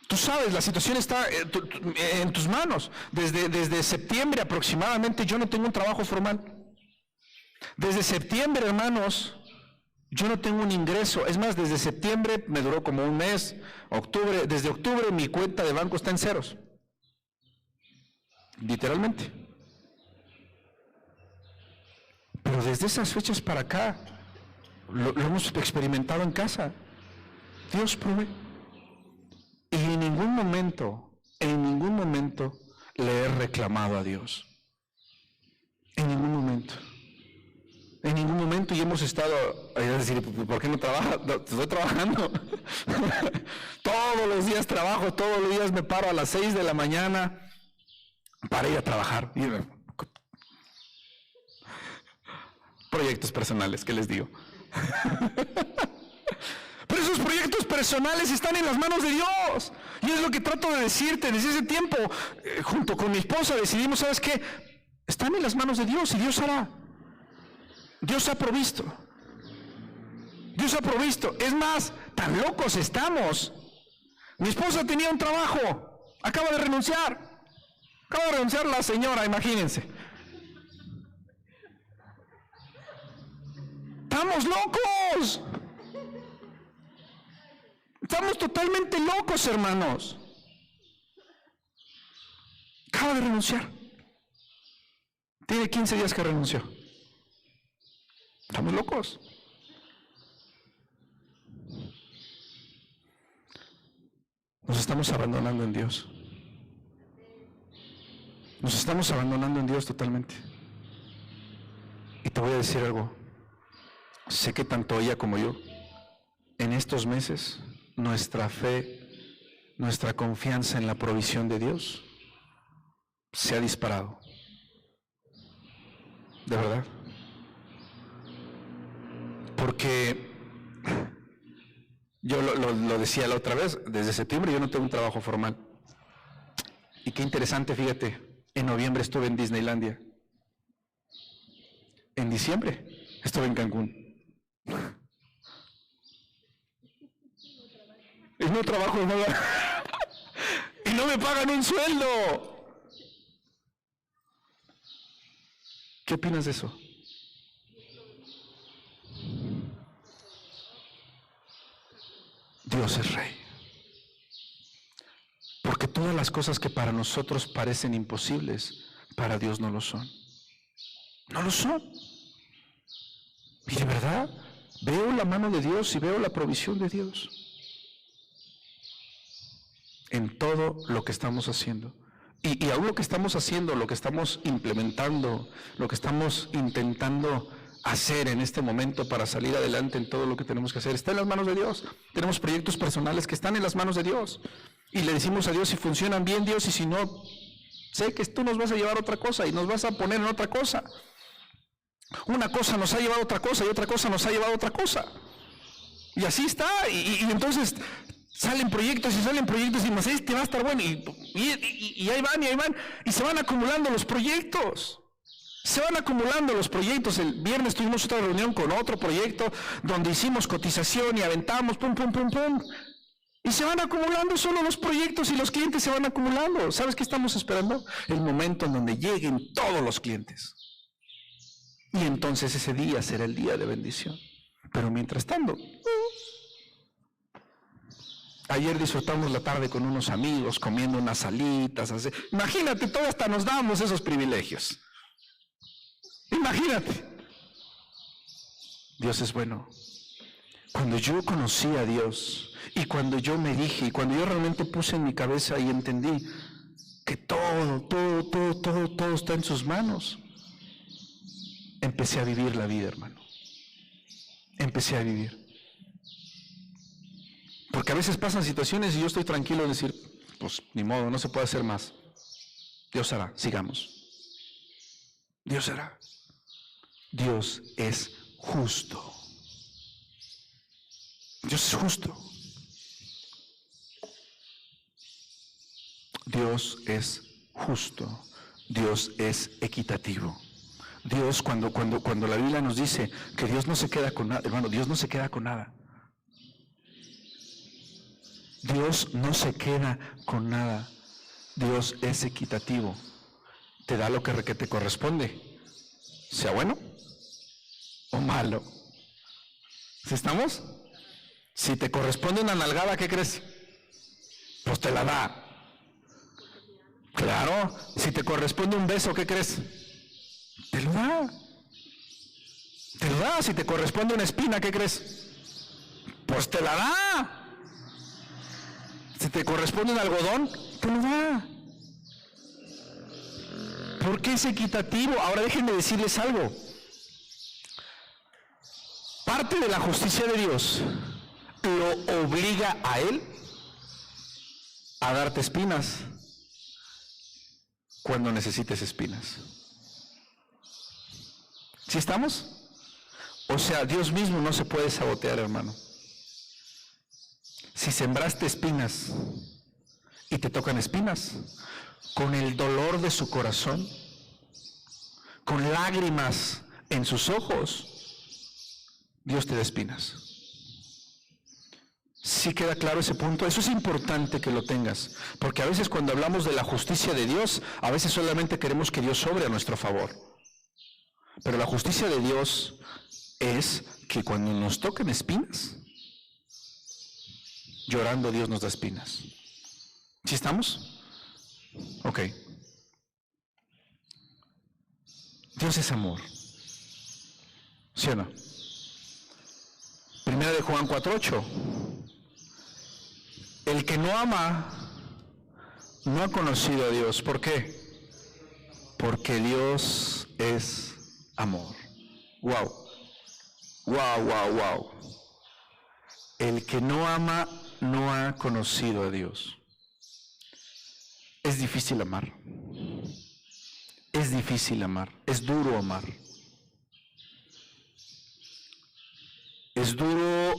Tú sabes, la situación está en tus manos. Desde septiembre aproximadamente yo no tengo un trabajo formal. Desde septiembre, hermanos, yo no tengo un ingreso. Es más, desde septiembre me duró como un mes. Desde octubre mi cuenta de banco está en ceros. Literalmente. Pero desde esas fechas para acá, lo hemos experimentado en casa. Dios provee. Y en ningún momento le he reclamado a Dios. En ningún momento. En ningún momento, y hemos estado, a decir, ¿por qué no trabajas? No, estoy trabajando. Todos los días trabajo, todos los días me paro a las 6 de la mañana para ir a trabajar. Proyectos personales, ¿qué les digo? Pero esos proyectos personales están en las manos de Dios. Y es lo que trato de decirte. Desde ese tiempo, junto con mi esposa, decidimos, ¿sabes qué? Están en las manos de Dios y Dios hará. Dios ha provisto. Dios ha provisto. Es más, tan locos estamos. Mi esposa tenía un trabajo. Acaba de renunciar. Acaba de renunciar la señora, imagínense. ¡Estamos locos! Estamos totalmente locos, hermanos. Acaba de renunciar. Tiene 15 días que renunció. Estamos locos. Nos estamos abandonando en Dios. Nos estamos abandonando en Dios totalmente. Y te voy a decir algo. Sé que tanto ella como yo, en estos meses, nuestra fe, nuestra confianza en la provisión de Dios se ha disparado. De verdad. Porque yo lo decía la otra vez, desde septiembre yo no tengo un trabajo formal. Y qué interesante, fíjate, en noviembre estuve en Disneylandia. En diciembre estuve en Cancún. y no trabajo en nada. Y no me pagan un sueldo. ¿Qué opinas de eso? Dios es Rey. Porque todas las cosas que para nosotros parecen imposibles, para Dios no lo son. No lo son. Y de verdad, veo la mano de Dios y veo la provisión de Dios en todo lo que estamos haciendo. Y aún lo que estamos haciendo, lo que estamos implementando, lo que estamos intentando hacer en este momento para salir adelante en todo lo que tenemos que hacer, está en las manos de Dios. Tenemos proyectos personales que están en las manos de Dios. Y le decimos a Dios si funcionan bien, Dios, y si no, sé que tú nos vas a llevar a otra cosa y nos vas a poner en otra cosa. Una cosa nos ha llevado a otra cosa y otra cosa nos ha llevado a otra cosa. Y así está. Y entonces salen proyectos y más este va a estar bueno. Y ahí van. Y se van acumulando los proyectos. El viernes tuvimos otra reunión con otro proyecto donde hicimos cotización y aventamos, pum. Y se van acumulando solo los proyectos y los clientes se van acumulando. ¿Sabes qué estamos esperando? El momento en donde lleguen todos los clientes. Y entonces ese día será el día de bendición. Pero mientras tanto, ayer disfrutamos la tarde con unos amigos, comiendo unas alitas. Así. Imagínate, todos hasta nos damos esos privilegios. Imagínate. Dios es bueno. Cuando yo conocí a Dios y cuando yo me dije, y cuando yo realmente puse en mi cabeza y entendí que todo está en sus manos, empecé a vivir la vida, hermano. Empecé a vivir. Porque a veces pasan situaciones y yo estoy tranquilo en decir, pues ni modo, no se puede hacer más. Dios hará, sigamos. Dios hará. Dios es justo. Dios es justo. Dios es justo. Dios es equitativo. Dios, cuando la Biblia nos dice que Dios no se queda con nada, hermano, Dios no se queda con nada. Dios no se queda con nada. Dios es equitativo. Te da lo que te corresponde, sea bueno o malo. ¿Sí estamos? Si te corresponde una nalgada, ¿qué crees? Pues te la da. Claro, si te corresponde un beso, ¿qué crees? Te lo da. Te lo da. Si te corresponde una espina, ¿qué crees? Pues te la da. Si te corresponde un algodón, te lo da. Porque es equitativo. Ahora déjenme decirles algo. Parte de la justicia de Dios lo obliga a Él a darte espinas cuando necesites espinas. ¿Sí estamos? O sea, Dios mismo no se puede sabotear, hermano. Si sembraste espinas y te tocan espinas, con el dolor de su corazón, con lágrimas en sus ojos, Dios te da espinas. ¿Sí queda claro ese punto? Eso es importante que lo tengas, porque a veces cuando hablamos de la justicia de Dios, a veces solamente queremos que Dios obre a nuestro favor. Pero la justicia de Dios es que cuando nos toquen espinas, llorando Dios nos da espinas. ¿Sí estamos? Ok. Dios es amor. ¿Sí o no? Primera de Juan 4:8. El que no ama no ha conocido a Dios. ¿Por qué? Porque Dios es amor. Wow. El que no ama no ha conocido a Dios. Es difícil amar. Es difícil amar. Es duro amar. Es duro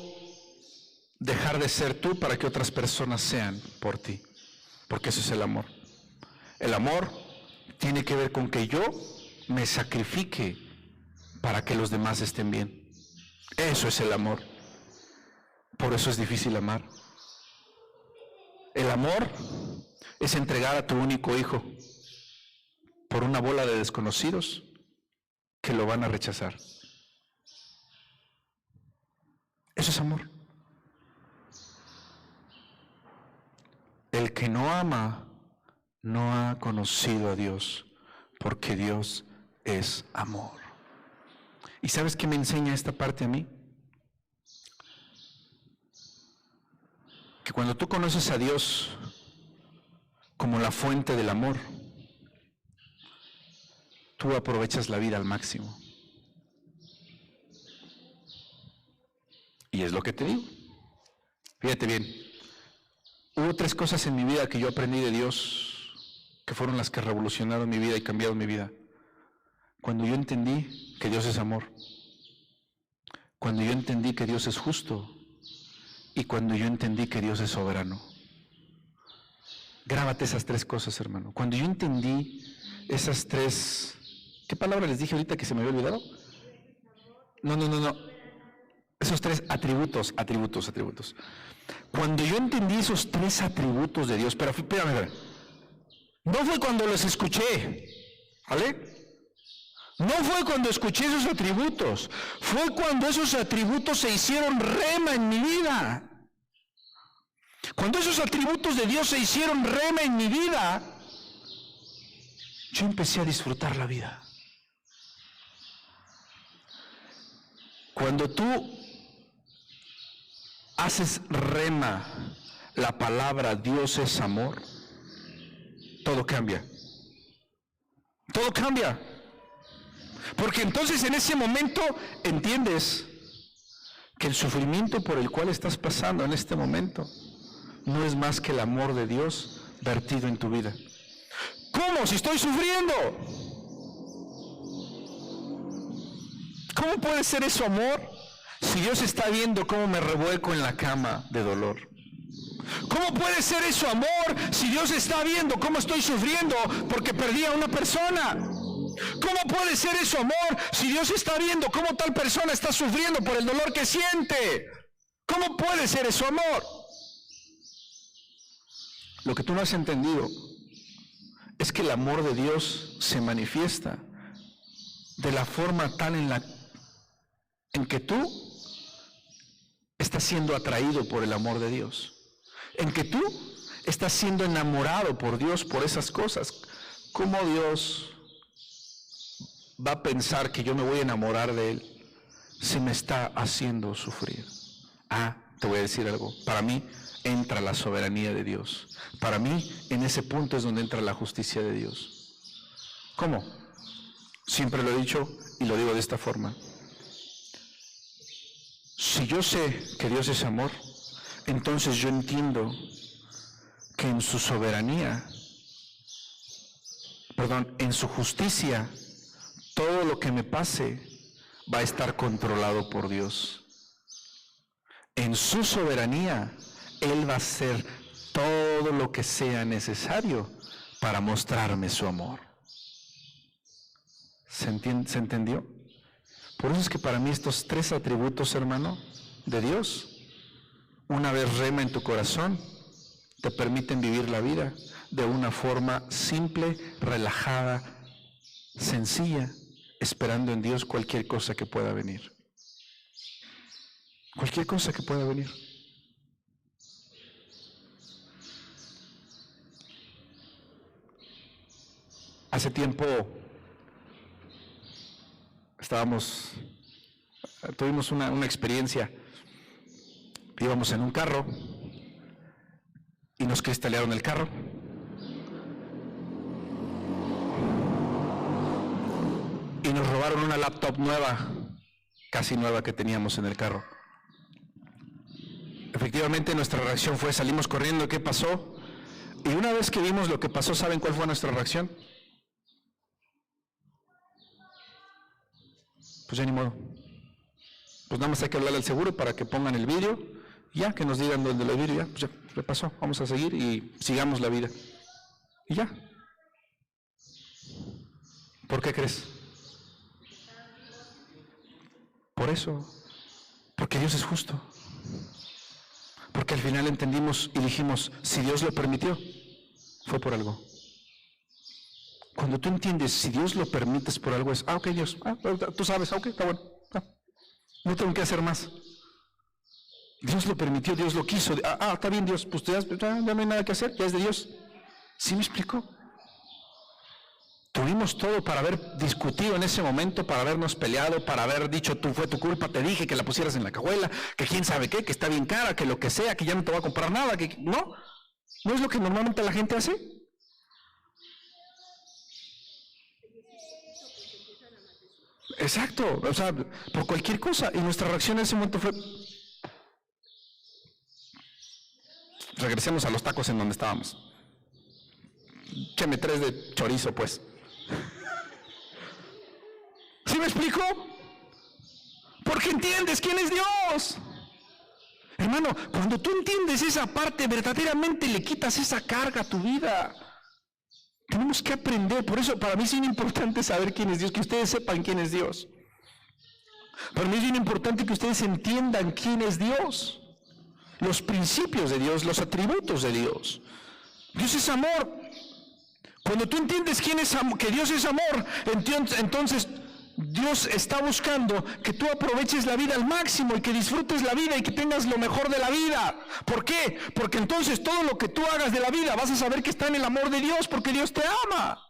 dejar de ser tú para que otras personas sean por ti. Porque eso es el amor. El amor tiene que ver con que yo me sacrifique para que los demás estén bien. Eso es el amor. Por eso es difícil amar. El amor es entregar a tu único hijo por una bola de desconocidos que lo van a rechazar. Eso es amor. El que no ama no ha conocido a Dios, porque Dios es amor. ¿Y sabes qué me enseña esta parte a mí? Que cuando tú conoces a Dios como la fuente del amor, tú aprovechas la vida al máximo. Y es lo que te digo. Fíjate bien, hubo 3 cosas en mi vida que yo aprendí de Dios, que fueron las que revolucionaron mi vida y cambiaron mi vida. Cuando yo entendí que Dios es amor, cuando yo entendí que Dios es justo y cuando yo entendí que Dios es soberano. Grábate esas 3 cosas, hermano. Cuando yo entendí esas 3, ¿qué palabra les dije ahorita que se me había olvidado? No. Esos 3 atributos. Cuando yo entendí esos 3 atributos de Dios, pero espérame. No fue cuando los escuché, ¿vale? No fue cuando escuché esos atributos, fue cuando esos atributos se hicieron rema en mi vida. Cuando esos atributos de Dios se hicieron rema en mi vida, yo empecé a disfrutar la vida. Cuando tú haces rema la palabra Dios es amor, todo cambia. Todo cambia. Porque entonces en ese momento entiendes que el sufrimiento por el cual estás pasando en este momento no es más que el amor de Dios vertido en tu vida. ¿Cómo? Si estoy sufriendo. ¿Cómo puede ser eso amor si Dios está viendo cómo me revuelco en la cama de dolor? ¿Cómo puede ser eso amor si Dios está viendo cómo estoy sufriendo porque perdí a una persona? ¿Cómo puede ser eso amor si Dios está viendo cómo tal persona está sufriendo por el dolor que siente? ¿Cómo puede ser eso amor? Lo que tú no has entendido es que el amor de Dios se manifiesta de la forma tal en que tú estás siendo atraído por el amor de Dios, en que tú estás siendo enamorado por Dios por esas cosas. ¿Cómo Dios va a pensar que yo me voy a enamorar de Él si me está haciendo sufrir? Te voy a decir algo. Para mí entra la soberanía de Dios. Para mí en ese punto es donde entra la justicia de Dios. ¿Cómo? Siempre lo he dicho y lo digo de esta forma. Si yo sé que Dios es amor, entonces yo entiendo que en su soberanía, en su justicia, todo lo que me pase va a estar controlado por Dios. En su soberanía, Él va a hacer todo lo que sea necesario para mostrarme su amor. ¿Se entendió? Por eso es que para mí estos 3 atributos, hermano, de Dios, una vez rema en tu corazón, te permiten vivir la vida de una forma simple, relajada, sencilla, esperando en Dios cualquier cosa que pueda venir. Cualquier cosa que pueda venir. Hace tiempo tuvimos una experiencia. Íbamos en un carro y nos cristalearon el carro. Y nos robaron una laptop nueva, casi nueva, que teníamos en el carro. Efectivamente, nuestra reacción fue, salimos corriendo, ¿qué pasó? Y una vez que vimos lo que pasó, ¿saben cuál fue nuestra reacción? Pues ya ni modo. Pues nada más hay que hablarle al seguro para que pongan el vídeo, ya, que nos digan dónde el vídeo, ya, pues ya, le pasó, vamos a seguir y sigamos la vida. Y ya. ¿Por qué crees? Por eso, porque Dios es justo. Porque al final entendimos y dijimos, si Dios lo permitió, fue por algo. Cuando tú entiendes, si Dios lo permite es por algo, es, ok Dios, tú sabes, ok, está bueno, no tengo que hacer más. Dios lo permitió, Dios lo quiso, está bien Dios, pues ya no hay nada que hacer, ya es de Dios. ¿Sí me explicó? Tuvimos todo para haber discutido en ese momento, para habernos peleado, para haber dicho, fue tu culpa, te dije que la pusieras en la cajuela, que quién sabe qué, que está bien cara, que lo que sea, que ya no te voy a comprar nada, que no es lo que normalmente la gente hace. Exacto, o sea, por cualquier cosa, y nuestra reacción en ese momento fue, regresemos a los tacos en donde estábamos. Échame 3 de chorizo, pues. ¿Sí me explico? Porque entiendes quién es Dios. Hermano, cuando tú entiendes esa parte, verdaderamente le quitas esa carga a tu vida. Tenemos que aprender, por eso para mí es bien importante saber quién es Dios, que ustedes sepan quién es Dios. Para mí es bien importante que ustedes entiendan quién es Dios, los principios de Dios, los atributos de Dios. Dios es amor. Cuando tú entiendes que Dios es amor, entonces Dios está buscando que tú aproveches la vida al máximo y que disfrutes la vida y que tengas lo mejor de la vida. ¿Por qué? Porque entonces todo lo que tú hagas de la vida vas a saber que está en el amor de Dios, porque Dios te ama.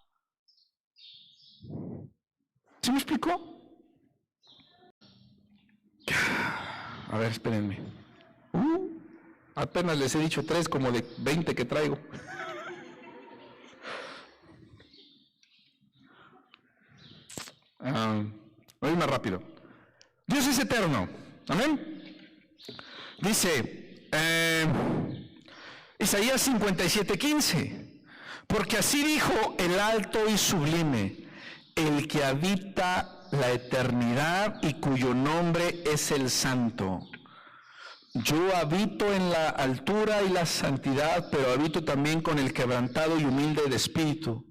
¿Sí me explicó? A ver, espérenme. Apenas les he dicho 3 como de 20 que traigo. Voy más rápido. Dios es eterno. Amén. Dice Isaías 57:15. Porque así dijo el alto y sublime, el que habita la eternidad y cuyo nombre es el Santo. Yo habito en la altura y la santidad, pero habito también con el quebrantado y humilde de espíritu,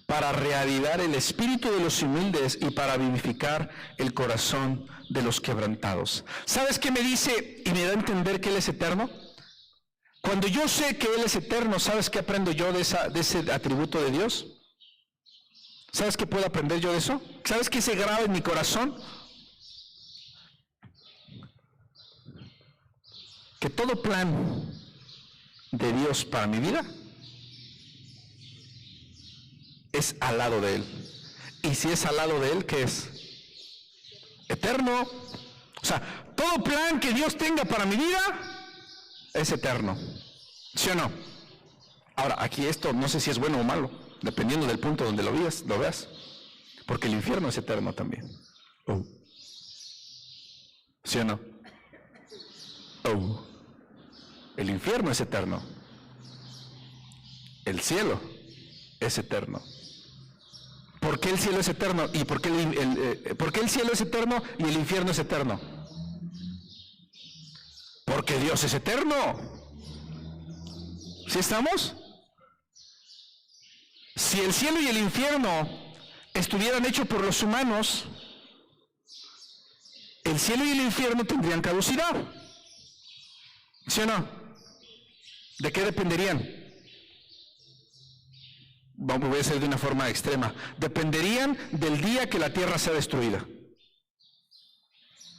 para reavivar el espíritu de los humildes y para vivificar el corazón de los quebrantados. ¿Sabes qué me dice y me da a entender que Él es eterno? Cuando yo sé que Él es eterno, ¿sabes qué aprendo yo de ese atributo de Dios? ¿Sabes qué puedo aprender yo de eso? ¿Sabes qué se graba en mi corazón? Que todo plan de Dios para mi vida es al lado de Él. Y si es al lado de Él, ¿qué es? Eterno. O sea, todo plan que Dios tenga para mi vida es eterno. ¿Sí o no? Ahora, aquí esto no sé si es bueno o malo, dependiendo del punto donde lo veas. Porque el infierno es eterno también. ¿Sí o no? El infierno es eterno. El cielo es eterno. ¿Por qué el cielo es eterno? ¿Y por qué el cielo es eterno y el infierno es eterno? Porque Dios es eterno. ¿Sí estamos? Si el cielo y el infierno estuvieran hechos por los humanos, el cielo y el infierno tendrían caducidad. ¿Sí o no? ¿De qué dependerían? Voy a decir de una forma extrema. Dependerían del día que la tierra sea destruida.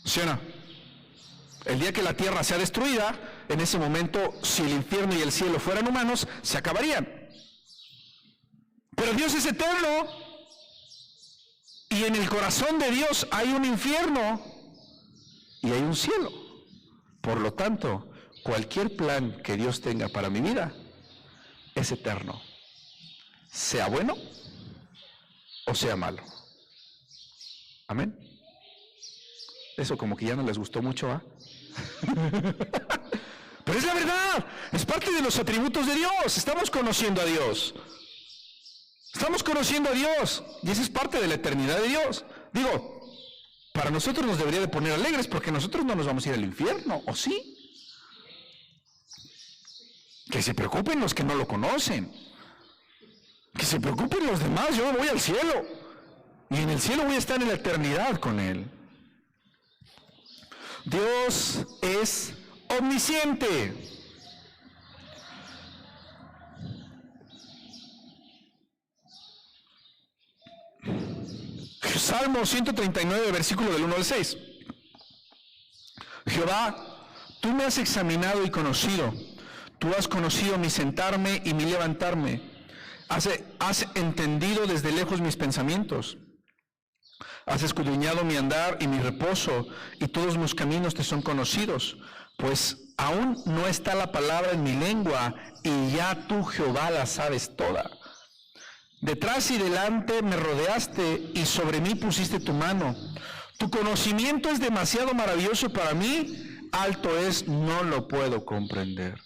¿Sí o no? El día que la tierra sea destruida, en ese momento, si el infierno y el cielo fueran humanos, se acabarían. Pero Dios es eterno. Y en el corazón de Dios hay un infierno y hay un cielo. Por lo tanto, cualquier plan que Dios tenga para mi vida es eterno. Sea bueno o sea malo. Amén. Eso como que ya no les gustó mucho, ¿ah? Pero es la verdad, es parte de los atributos de Dios. Estamos conociendo a Dios. Estamos conociendo a Dios y esa es parte de la eternidad de Dios. Digo, para nosotros nos debería de poner alegres porque nosotros no nos vamos a ir al infierno, ¿o sí? Que se preocupen los que no lo conocen. Que se preocupen los demás, yo voy al cielo. Y en el cielo voy a estar en la eternidad con Él. Dios es omnisciente. Salmo 139, versículo del 1 al 6. Jehová, tú me has examinado y conocido. Tú has conocido mi sentarme y mi levantarme. Has entendido desde lejos mis pensamientos. Has escudriñado mi andar y mi reposo, y todos mis caminos te son conocidos. Pues aún no está la palabra en mi lengua, y ya tú, Jehová, la sabes toda. Detrás y delante me rodeaste, y sobre mí pusiste tu mano. Tu conocimiento es demasiado maravilloso para mí, alto es, no lo puedo comprender.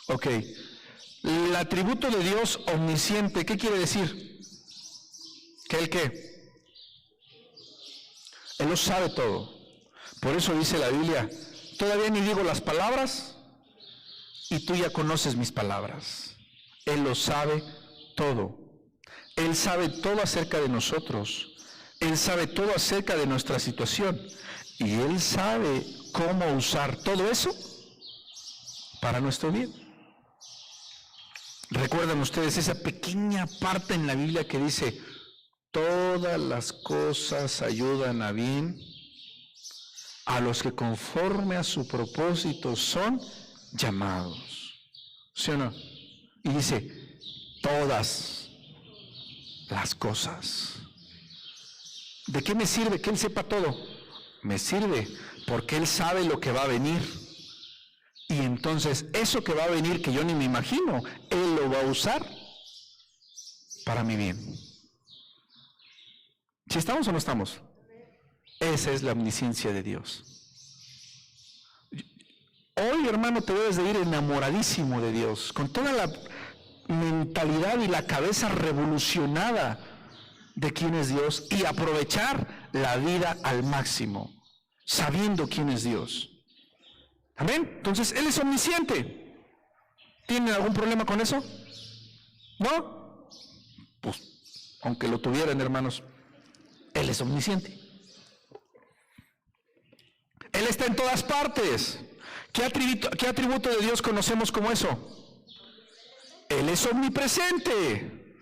Ok, el atributo de Dios omnisciente, ¿qué quiere decir? ¿Que Él qué? Él lo sabe todo. Por eso dice la Biblia, todavía ni digo las palabras, y tú ya conoces mis palabras. Él lo sabe todo. Él sabe todo acerca de nosotros. Él sabe todo acerca de nuestra situación. Y Él sabe cómo usar todo eso para nuestro bien. ¿Recuerdan ustedes esa pequeña parte en la Biblia que dice, todas las cosas ayudan a bien a los que conforme a su propósito son llamados? ¿Sí o no? Y dice, todas las cosas. ¿De qué me sirve que Él sepa todo? Me sirve porque Él sabe lo que va a venir. Y entonces eso que va a venir, que yo ni me imagino, Él lo va a usar para mi bien. ¿Si estamos o no estamos? Esa es la omnisciencia de Dios. Hoy, hermano, te debes de ir enamoradísimo de Dios, con toda la mentalidad y la cabeza revolucionada de quién es Dios, y aprovechar la vida al máximo, sabiendo quién es Dios. Amén. Entonces, Él es omnisciente. ¿Tienen algún problema con eso? ¿No? Pues, aunque lo tuvieran, hermanos, Él es omnisciente. Él está en todas partes. ¿Qué atributo de Dios conocemos como eso? Él es omnipresente.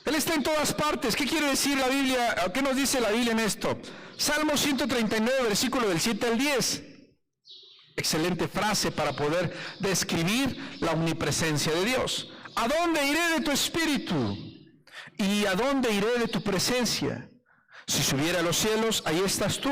Él está en todas partes. ¿Qué quiere decir la Biblia? ¿Qué nos dice la Biblia en esto? Salmo 139, versículo del 7 al 10. Excelente frase para poder describir la omnipresencia de Dios. ¿A dónde iré de tu espíritu? ¿Y a dónde iré de tu presencia? Si subiera a los cielos, ahí estás tú.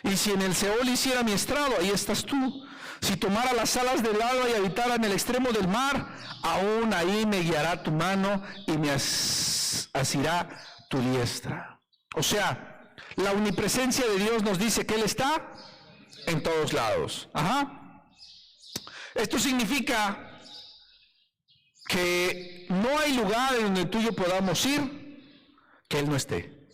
Y si en el Seol hiciera mi estrado, ahí estás tú. Si tomara las alas del alba y habitara en el extremo del mar, aún ahí me guiará tu mano y me asirá tu diestra. O sea, la omnipresencia de Dios nos dice que Él está en todos lados. Ajá. Esto significa que no hay lugar en donde tú y yo podamos ir que Él no esté.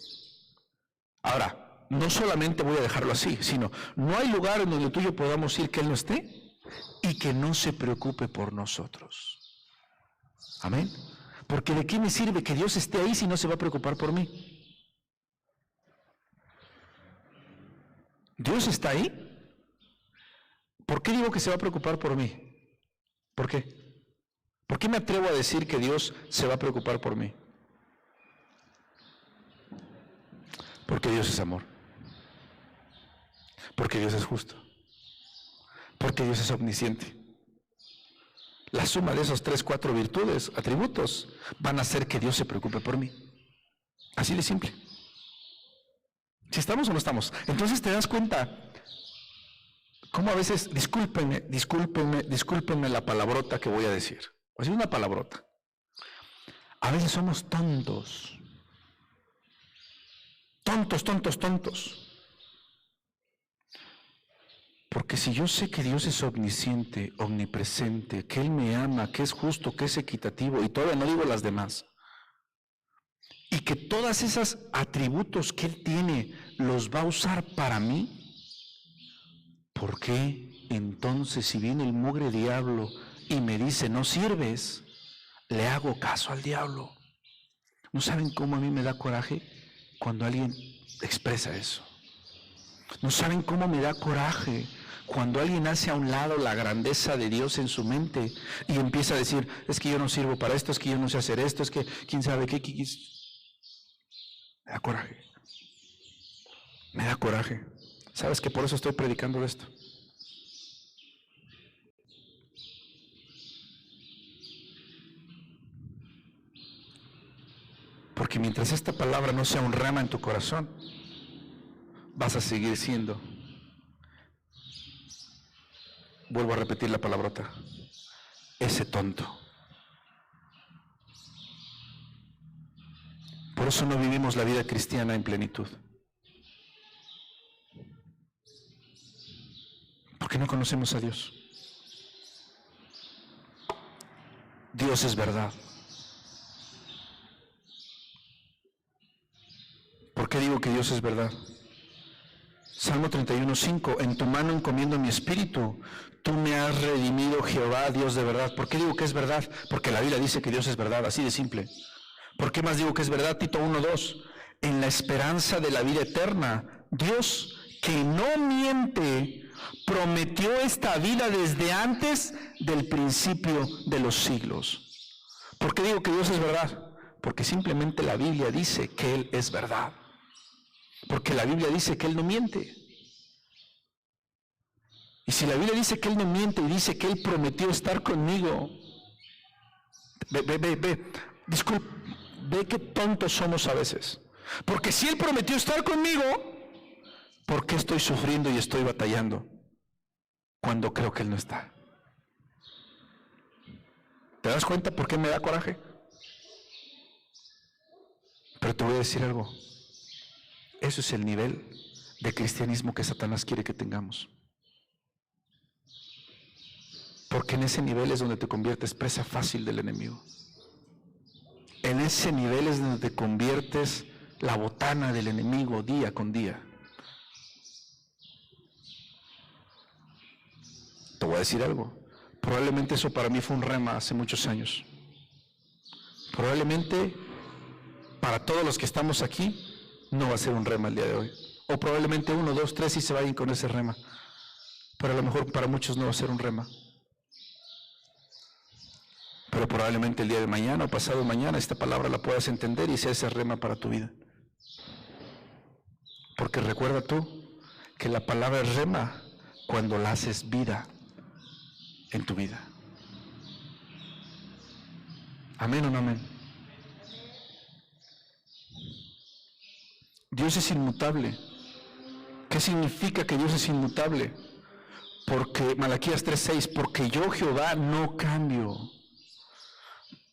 Ahora, no solamente voy a dejarlo así, sino no hay lugar en donde tú y yo podamos ir que Él no esté y que no se preocupe por nosotros. Amén. Porque ¿de qué me sirve que Dios esté ahí si no se va a preocupar por mí? ¿Dios está ahí? ¿Por qué digo que se va a preocupar por mí? ¿Por qué? ¿Por qué me atrevo a decir que Dios se va a preocupar por mí? Porque Dios es amor. Porque Dios es justo. Porque Dios es omnisciente. La suma de esas 3, 4 virtudes, atributos, van a hacer que Dios se preocupe por mí. Así de simple. ¿Si estamos o no estamos? Entonces te das cuenta cómo a veces, discúlpenme la palabrota que voy a decir. Voy a decir una palabrota. A veces somos tontos. Tontos. Porque si yo sé que Dios es omnisciente, omnipresente, que Él me ama, que es justo, que es equitativo, y todavía no digo las demás, y que todas esas atributos que Él tiene los va a usar para mí, ¿por qué entonces si viene el mugre diablo y me dice no sirves, le hago caso al diablo? ¿No saben cómo a mí me da coraje cuando alguien expresa eso? ¿No saben cómo me da coraje Cuando alguien hace a un lado la grandeza de Dios en su mente y empieza a decir, es que yo no sirvo para esto, es que yo no sé hacer esto, es que quién sabe qué, me da coraje. Me da coraje. ¿Sabes que por eso estoy predicando de esto? Porque mientras esta palabra no sea un rema en tu corazón, vas a seguir siendo, vuelvo a repetir la palabrota, ese tonto. Por eso no vivimos la vida cristiana en plenitud. Porque no conocemos a Dios. Dios es verdad. ¿Por qué digo que Dios es verdad? Salmo 31:5, en tu mano encomiendo mi espíritu, tú me has redimido, Jehová, Dios de verdad. ¿Por qué digo que es verdad? Porque la Biblia dice que Dios es verdad, así de simple. ¿Por qué más digo que es verdad? Tito 1:2, en la esperanza de la vida eterna, Dios, que no miente, prometió esta vida desde antes del principio de los siglos. ¿Por qué digo que Dios es verdad? Porque simplemente la Biblia dice que Él es verdad. Porque la Biblia dice que Él no miente. Y si la Biblia dice que Él no miente y dice que Él prometió estar conmigo, disculpe, ve qué tontos somos a veces. Porque si Él prometió estar conmigo, ¿por qué estoy sufriendo y estoy batallando cuando creo que Él no está? ¿Te das cuenta por qué me da coraje? Pero te voy a decir algo. Eso es el nivel de cristianismo que Satanás quiere que tengamos. Porque en ese nivel es donde te conviertes presa fácil del enemigo. En ese nivel es donde te conviertes la botana del enemigo día con día. Te voy a decir algo. Probablemente eso para mí fue un rema hace muchos años. Probablemente para todos los que estamos aquí no va a ser un rema el día de hoy. O probablemente 1, 2, 3 sí se vayan con ese rema. Pero a lo mejor para muchos no va a ser un rema. Pero probablemente el día de mañana o pasado mañana esta palabra la puedas entender y sea ese rema para tu vida. Porque recuerda tú que la palabra es rema cuando la haces vida en tu vida. ¿Amén o no amén? Dios es inmutable. ¿Qué significa que Dios es inmutable? Porque Malaquías 3:6, porque yo Jehová no cambio.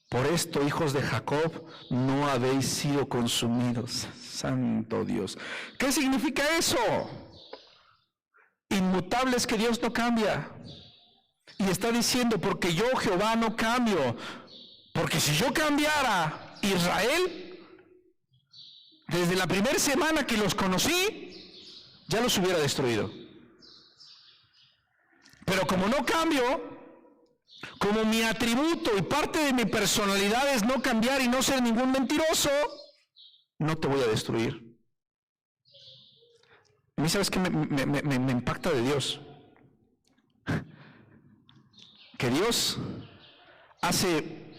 Por esto, hijos de Jacob, no habéis sido consumidos. Santo Dios. ¿Qué significa eso? Inmutable es que Dios no cambia. Y está diciendo, porque yo Jehová no cambio. Porque si yo cambiara, Israel, desde la primera semana que los conocí, ya los hubiera destruido. Pero como no cambio, como mi atributo y parte de mi personalidad es no cambiar y no ser ningún mentiroso, no te voy a destruir. A mí, ¿sabes qué me impacta de Dios? Que Dios hace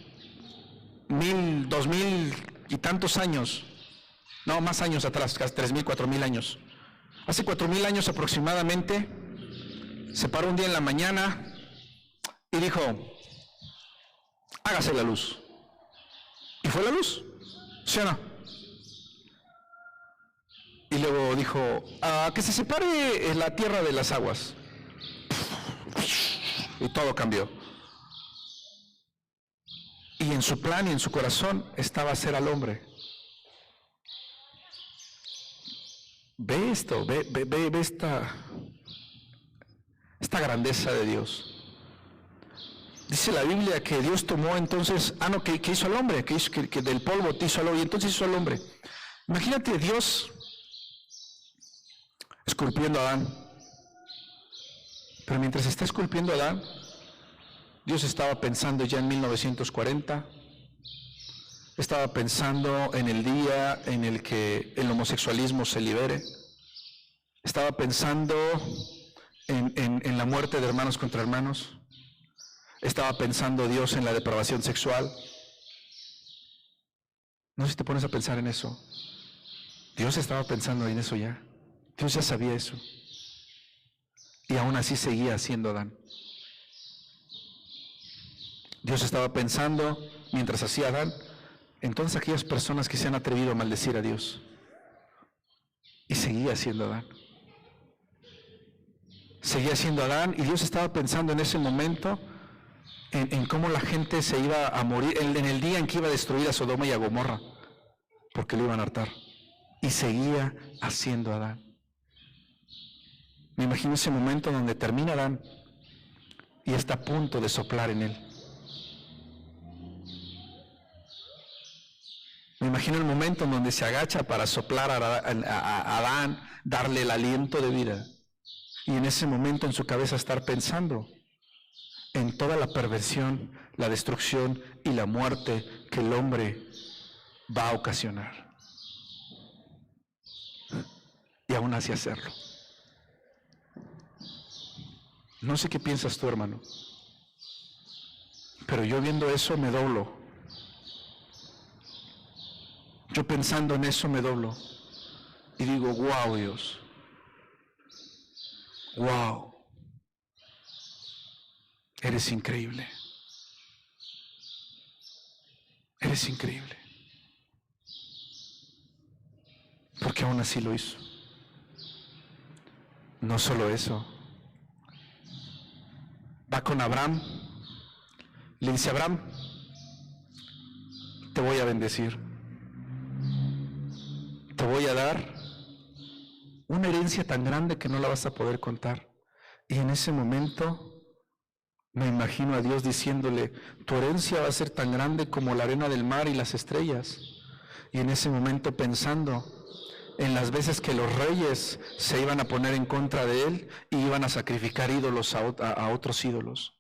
1000, 2000 y tantos años, no, más años atrás, casi 3000, 4000 años. Hace 4000 años aproximadamente, se paró un día en la mañana y dijo, hágase la luz. Y fue la luz, ¿sí o no? Y luego dijo, que se separe la tierra de las aguas. Y todo cambió. Y en su plan y en su corazón estaba hacer al hombre. Ve esto, ve esta grandeza de Dios. Dice la Biblia que Dios tomó entonces, que hizo al hombre, que del polvo te hizo al hombre, y entonces hizo al hombre. Imagínate Dios esculpiendo a Adán. Pero mientras está esculpiendo a Adán, Dios estaba pensando ya en 1940, estaba pensando en el día en el que el homosexualismo se libere, estaba pensando en la muerte de hermanos contra hermanos? ¿Estaba pensando Dios en la depravación sexual? No sé si te pones a pensar en eso. Dios estaba pensando en eso ya. Dios ya sabía eso. Y aún así seguía haciendo Adán. Dios estaba pensando, mientras hacía Adán, en todas aquellas personas que se han atrevido a maldecir a Dios. Y seguía haciendo Adán. Seguía haciendo Adán, y Dios estaba pensando en ese momento en cómo la gente se iba a morir, en el día en que iba a destruir a Sodoma y a Gomorra, porque lo iban a hartar. Y seguía haciendo Adán. Me imagino ese momento donde termina Adán y está a punto de soplar en él. Me imagino el momento en donde se agacha para soplar a Adán, darle el aliento de vida. Y en ese momento en su cabeza estar pensando en toda la perversión, la destrucción y la muerte que el hombre va a ocasionar. Y aún así hacerlo. No sé qué piensas tú, hermano, pero yo viendo eso me doblo. Yo pensando en eso me doblo y digo, wow, Dios, wow, eres increíble, eres increíble, porque aún así lo hizo. No solo eso, va con Abraham, le dice, Abraham, te voy a bendecir, te voy a dar una herencia tan grande que no la vas a poder contar. Y en ese momento me imagino a Dios diciéndole, tu herencia va a ser tan grande como la arena del mar y las estrellas. Y en ese momento pensando en las veces que los reyes se iban a poner en contra de él y iban a sacrificar ídolos a otros ídolos.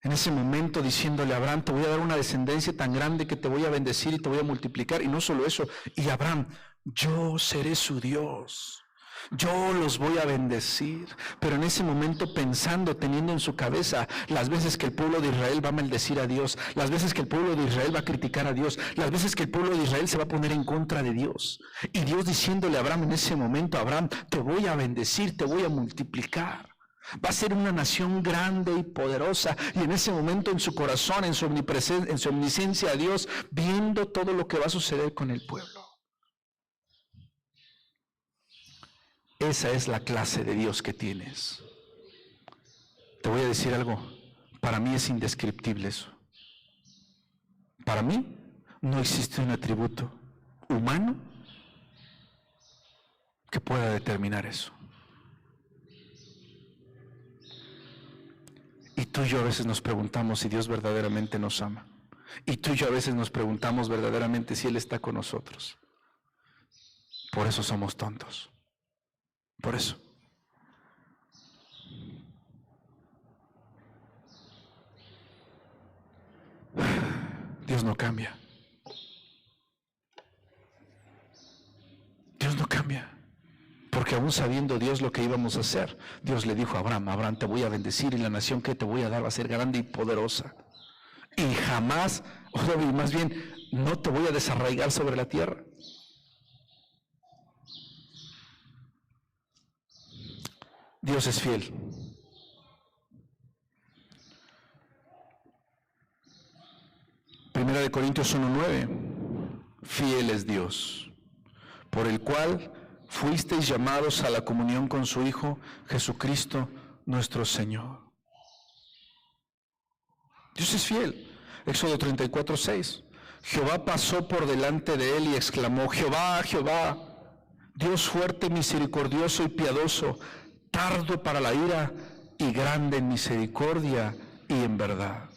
En ese momento diciéndole a Abraham, te voy a dar una descendencia tan grande que te voy a bendecir y te voy a multiplicar. Y no solo eso, y Abraham, yo seré su Dios. Yo los voy a bendecir. Pero en ese momento pensando, teniendo en su cabeza las veces que el pueblo de Israel va a maldecir a Dios, las veces que el pueblo de Israel va a criticar a Dios, las veces que el pueblo de Israel se va a poner en contra de Dios. Y Dios diciéndole a Abraham en ese momento, Abraham, te voy a bendecir, te voy a multiplicar. Va a ser una nación grande y poderosa. Y en ese momento en su corazón, en su omnipresencia, en su omnisciencia a Dios, viendo todo lo que va a suceder con el pueblo. Esa es la clase de Dios que tienes. Te voy a decir algo, para mí es indescriptible eso. Para mí no existe un atributo humano que pueda determinar eso. Y tú y yo a veces nos preguntamos si Dios verdaderamente nos ama. Y tú y yo a veces nos preguntamos verdaderamente si Él está con nosotros. Por eso somos tontos. Por eso. Dios no cambia. Dios no cambia. Porque aún sabiendo Dios lo que íbamos a hacer, Dios le dijo a Abraham, Abraham, te voy a bendecir y la nación que te voy a dar va a ser grande y poderosa. Y jamás, o más bien, no te voy a desarraigar sobre la tierra. Dios es fiel. Primera de Corintios 1:9. Fiel es Dios, por el cual fuisteis llamados a la comunión con su Hijo, Jesucristo nuestro Señor. Dios es fiel. Éxodo 34:6. Jehová pasó por delante de él y exclamó, Jehová, Jehová, Dios fuerte, misericordioso y piadoso, tardo para la ira y grande en misericordia y en verdad.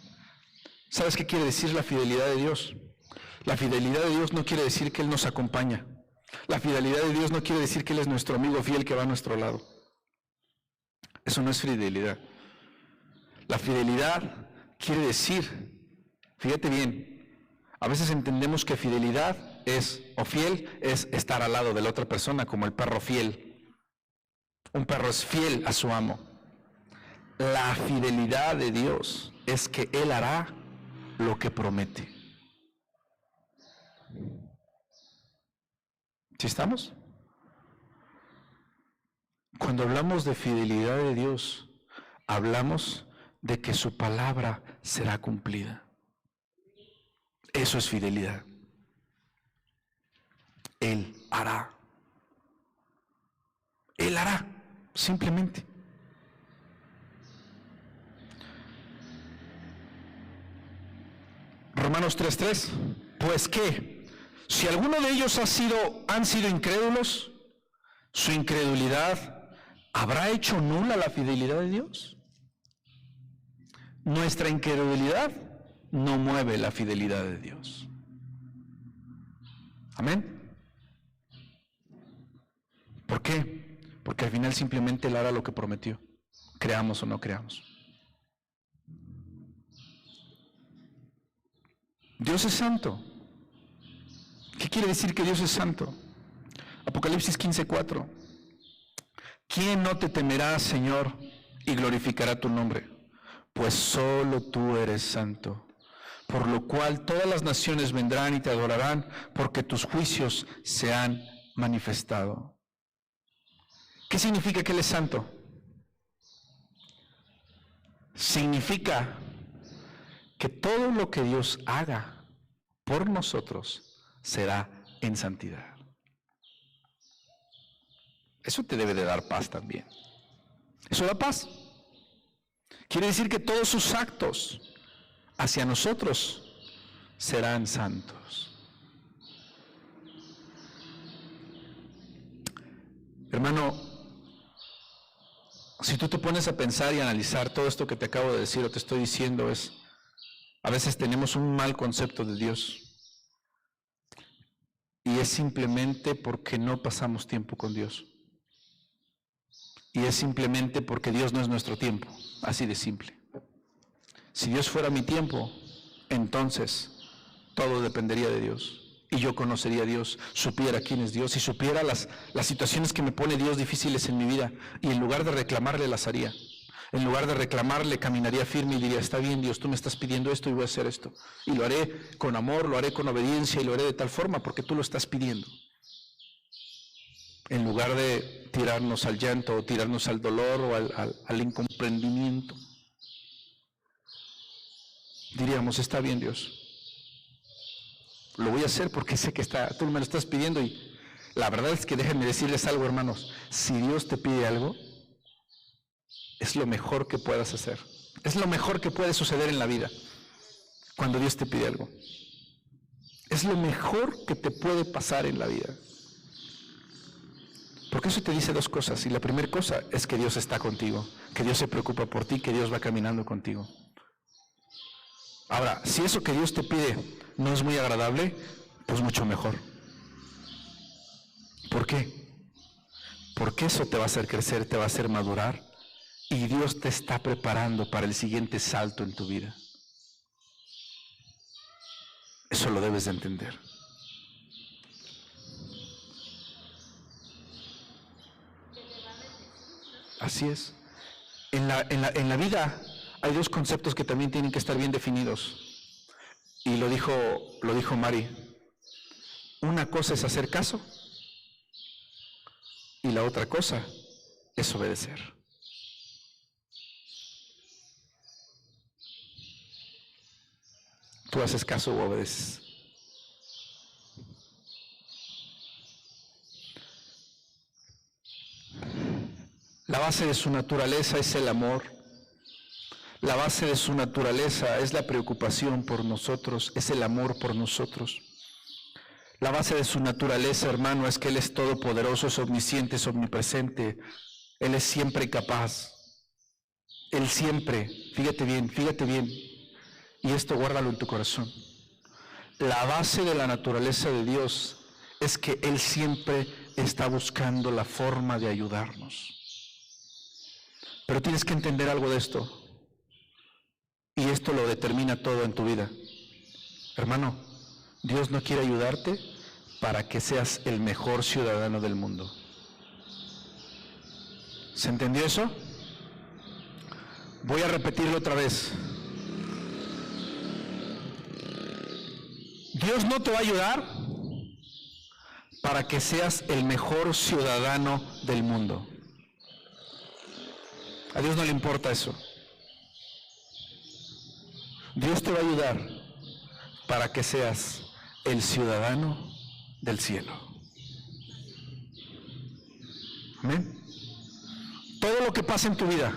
¿Sabes qué quiere decir la fidelidad de Dios? La fidelidad de Dios no quiere decir que Él nos acompaña. La fidelidad de Dios no quiere decir que Él es nuestro amigo fiel que va a nuestro lado. Eso no es fidelidad. La fidelidad quiere decir, fíjate bien, a veces entendemos que fidelidad es, o fiel, es estar al lado de la otra persona, como el perro fiel. Un perro es fiel a su amo. La fidelidad de Dios es que Él hará lo que promete. ¿Sí estamos? Cuando hablamos de fidelidad de Dios, hablamos de que su palabra será cumplida. Eso es fidelidad. Él hará. Él hará, simplemente. Romanos 3:3. Pues qué, si alguno de ellos han sido incrédulos, su incredulidad ¿habrá hecho nula la fidelidad de Dios? Nuestra incredulidad no mueve la fidelidad de Dios. Amén. ¿Por qué? Porque al final simplemente Él hará lo que prometió, creamos o no creamos. Dios es santo. ¿Qué quiere decir que Dios es santo? Apocalipsis 15:4. ¿Quién no te temerá, Señor, y glorificará tu nombre? Pues solo tú eres santo, por lo cual todas las naciones vendrán y te adorarán, porque tus juicios se han manifestado. ¿Qué significa que Él es santo? Significa que todo lo que Dios haga por nosotros será en santidad. Eso te debe de dar paz también. Eso da paz. Quiere decir que todos sus actos hacia nosotros serán santos. Hermano, si tú te pones a pensar y analizar todo esto que te acabo de decir o te estoy diciendo, a veces tenemos un mal concepto de Dios. Y es simplemente porque no pasamos tiempo con Dios. Y es simplemente porque Dios no es nuestro tiempo, así de simple. Si Dios fuera mi tiempo, entonces todo dependería de Dios. Y yo conocería a Dios, supiera quién es Dios y supiera las situaciones que me pone Dios difíciles en mi vida. Y en lugar de reclamarle, las haría. En lugar de reclamarle, caminaría firme y diría, está bien Dios, tú me estás pidiendo esto y voy a hacer esto. Y lo haré con amor, lo haré con obediencia y lo haré de tal forma porque tú lo estás pidiendo. En lugar de tirarnos al llanto o tirarnos al dolor o al incomprendimiento, diríamos, está bien Dios, lo voy a hacer porque sé que tú me lo estás pidiendo. Y la verdad es que déjenme decirles algo, hermanos, si Dios te pide algo, es lo mejor que puedas hacer, es lo mejor que puede suceder en la vida. Cuando Dios te pide algo, es lo mejor que te puede pasar en la vida. Porque eso te dice dos cosas, y la primera cosa es que Dios está contigo, que Dios se preocupa por ti, que Dios va caminando contigo. Ahora, si eso que Dios te pide no es muy agradable, pues mucho mejor. ¿Por qué? Porque eso te va a hacer crecer, te va a hacer madurar, y Dios te está preparando para el siguiente salto en tu vida. Eso lo debes de entender. Así es. En la vida hay dos conceptos que también tienen que estar bien definidos. Y lo dijo Mari. Una cosa es hacer caso y la otra cosa es obedecer. ¿Tú haces caso o obedeces? La base de su naturaleza es el amor. La base de su naturaleza es la preocupación por nosotros, es el amor por nosotros. La base de su naturaleza, hermano, es que Él es todopoderoso, es omnisciente, es omnipresente. Él es siempre capaz. Él siempre, fíjate bien, y esto guárdalo en tu corazón. La base de la naturaleza de Dios es que Él siempre está buscando la forma de ayudarnos. Pero tienes que entender algo de esto, y esto lo determina todo en tu vida. Hermano, Dios no quiere ayudarte para que seas el mejor ciudadano del mundo. ¿Se entendió eso? Voy a repetirlo otra vez. Dios no te va a ayudar para que seas el mejor ciudadano del mundo. A Dios no le importa eso. Dios te va a ayudar para que seas el ciudadano del cielo. Amén. Todo lo que pasa en tu vida,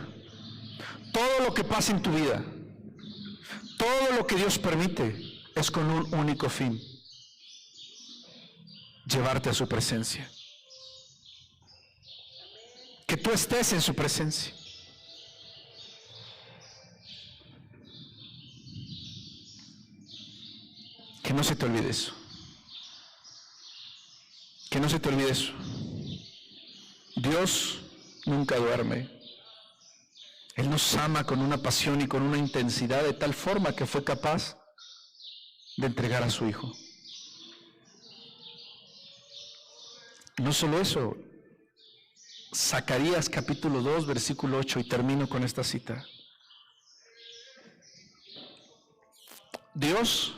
todo lo que pasa en tu vida, todo lo que Dios permite es con un único fin: llevarte a su presencia. Que tú estés en su presencia. Que no se te olvide eso. Que no se te olvide eso. Dios nunca duerme. Él nos ama con una pasión y con una intensidad de tal forma que fue capaz de entregar a su Hijo. No solo eso, Zacarías capítulo 2, versículo 8, y termino con esta cita. Dios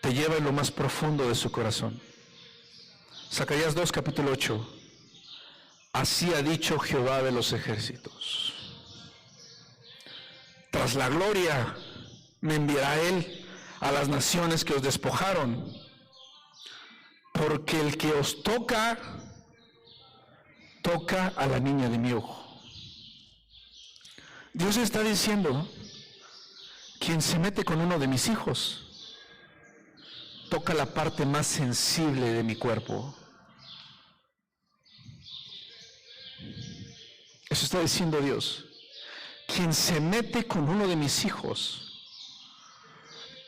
te lleva en lo más profundo de su corazón. Zacarías 2, capítulo 8. Así ha dicho Jehová de los ejércitos: tras la gloria me enviará Él a las naciones que os despojaron, porque el que os toca, toca a la niña de mi ojo. Dios está diciendo: quien se mete con uno de mis hijos, toca la parte más sensible de mi cuerpo. Eso está diciendo Dios. Quien se mete con uno de mis hijos,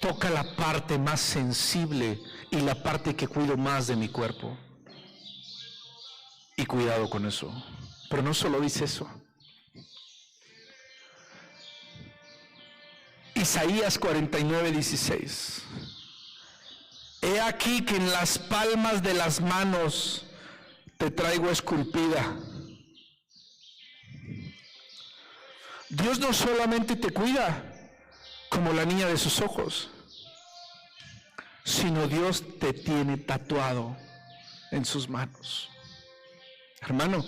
toca la parte más sensible y la parte que cuido más de mi cuerpo. Y cuidado con eso. Pero no solo dice eso. Isaías 49:16. He aquí que en las palmas de las manos te traigo esculpida. Dios no solamente te cuida como la niña de sus ojos, sino Dios te tiene tatuado en sus manos. Hermano,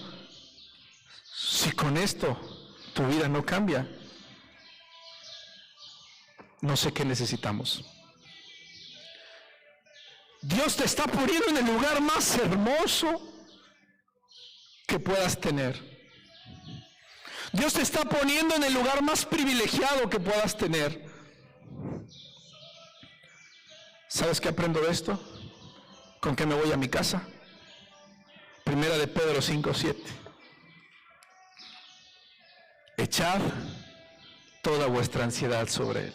si con esto tu vida no cambia, no sé qué necesitamos. Dios te está poniendo en el lugar más hermoso que puedas tener. Dios te está poniendo en el lugar más privilegiado que puedas tener. ¿Sabes qué aprendo de esto? ¿Con qué me voy a mi casa? Primera de Pedro 5:7. Echad toda vuestra ansiedad sobre Él.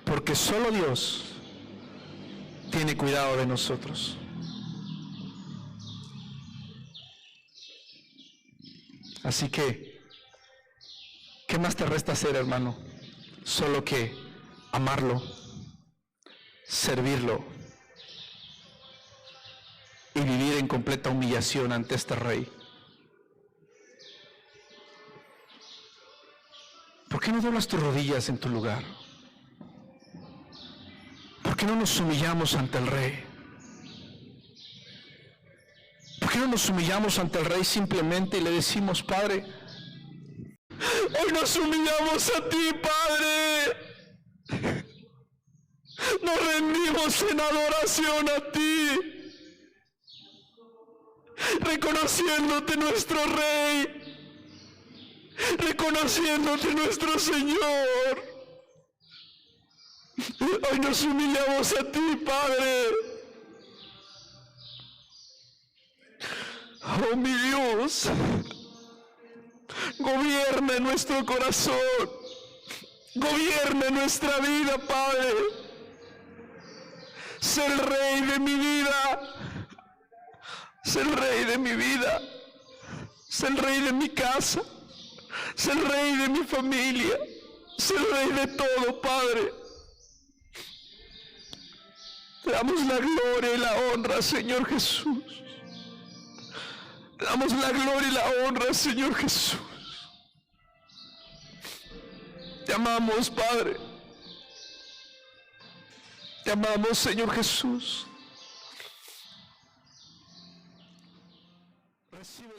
Porque solo Dios tiene cuidado de nosotros. Así que, ¿qué más te resta hacer, hermano? Solo que amarlo, servirlo y vivir en completa humillación ante este Rey. ¿Por qué no doblas tus rodillas en tu lugar? ¿Por qué no nos humillamos ante el Rey? ¿Por qué no nos humillamos ante el Rey simplemente y le decimos: Padre, hoy nos humillamos a ti, Padre. Nos rendimos en adoración a ti, reconociéndote nuestro Rey, reconociéndote nuestro Señor. Hoy nos humillamos a ti, Padre. Oh, mi Dios, gobierna nuestro corazón, gobierna nuestra vida, Padre. Sé el Rey de mi vida, sé el Rey de mi vida, sé el Rey de mi casa, sé el Rey de mi familia, sé el Rey de todo, Padre. Te damos la gloria y la honra, Señor Jesús. Te damos la gloria y la honra, Señor Jesús. Te amamos, Padre. Te amamos, Señor Jesús. Recibe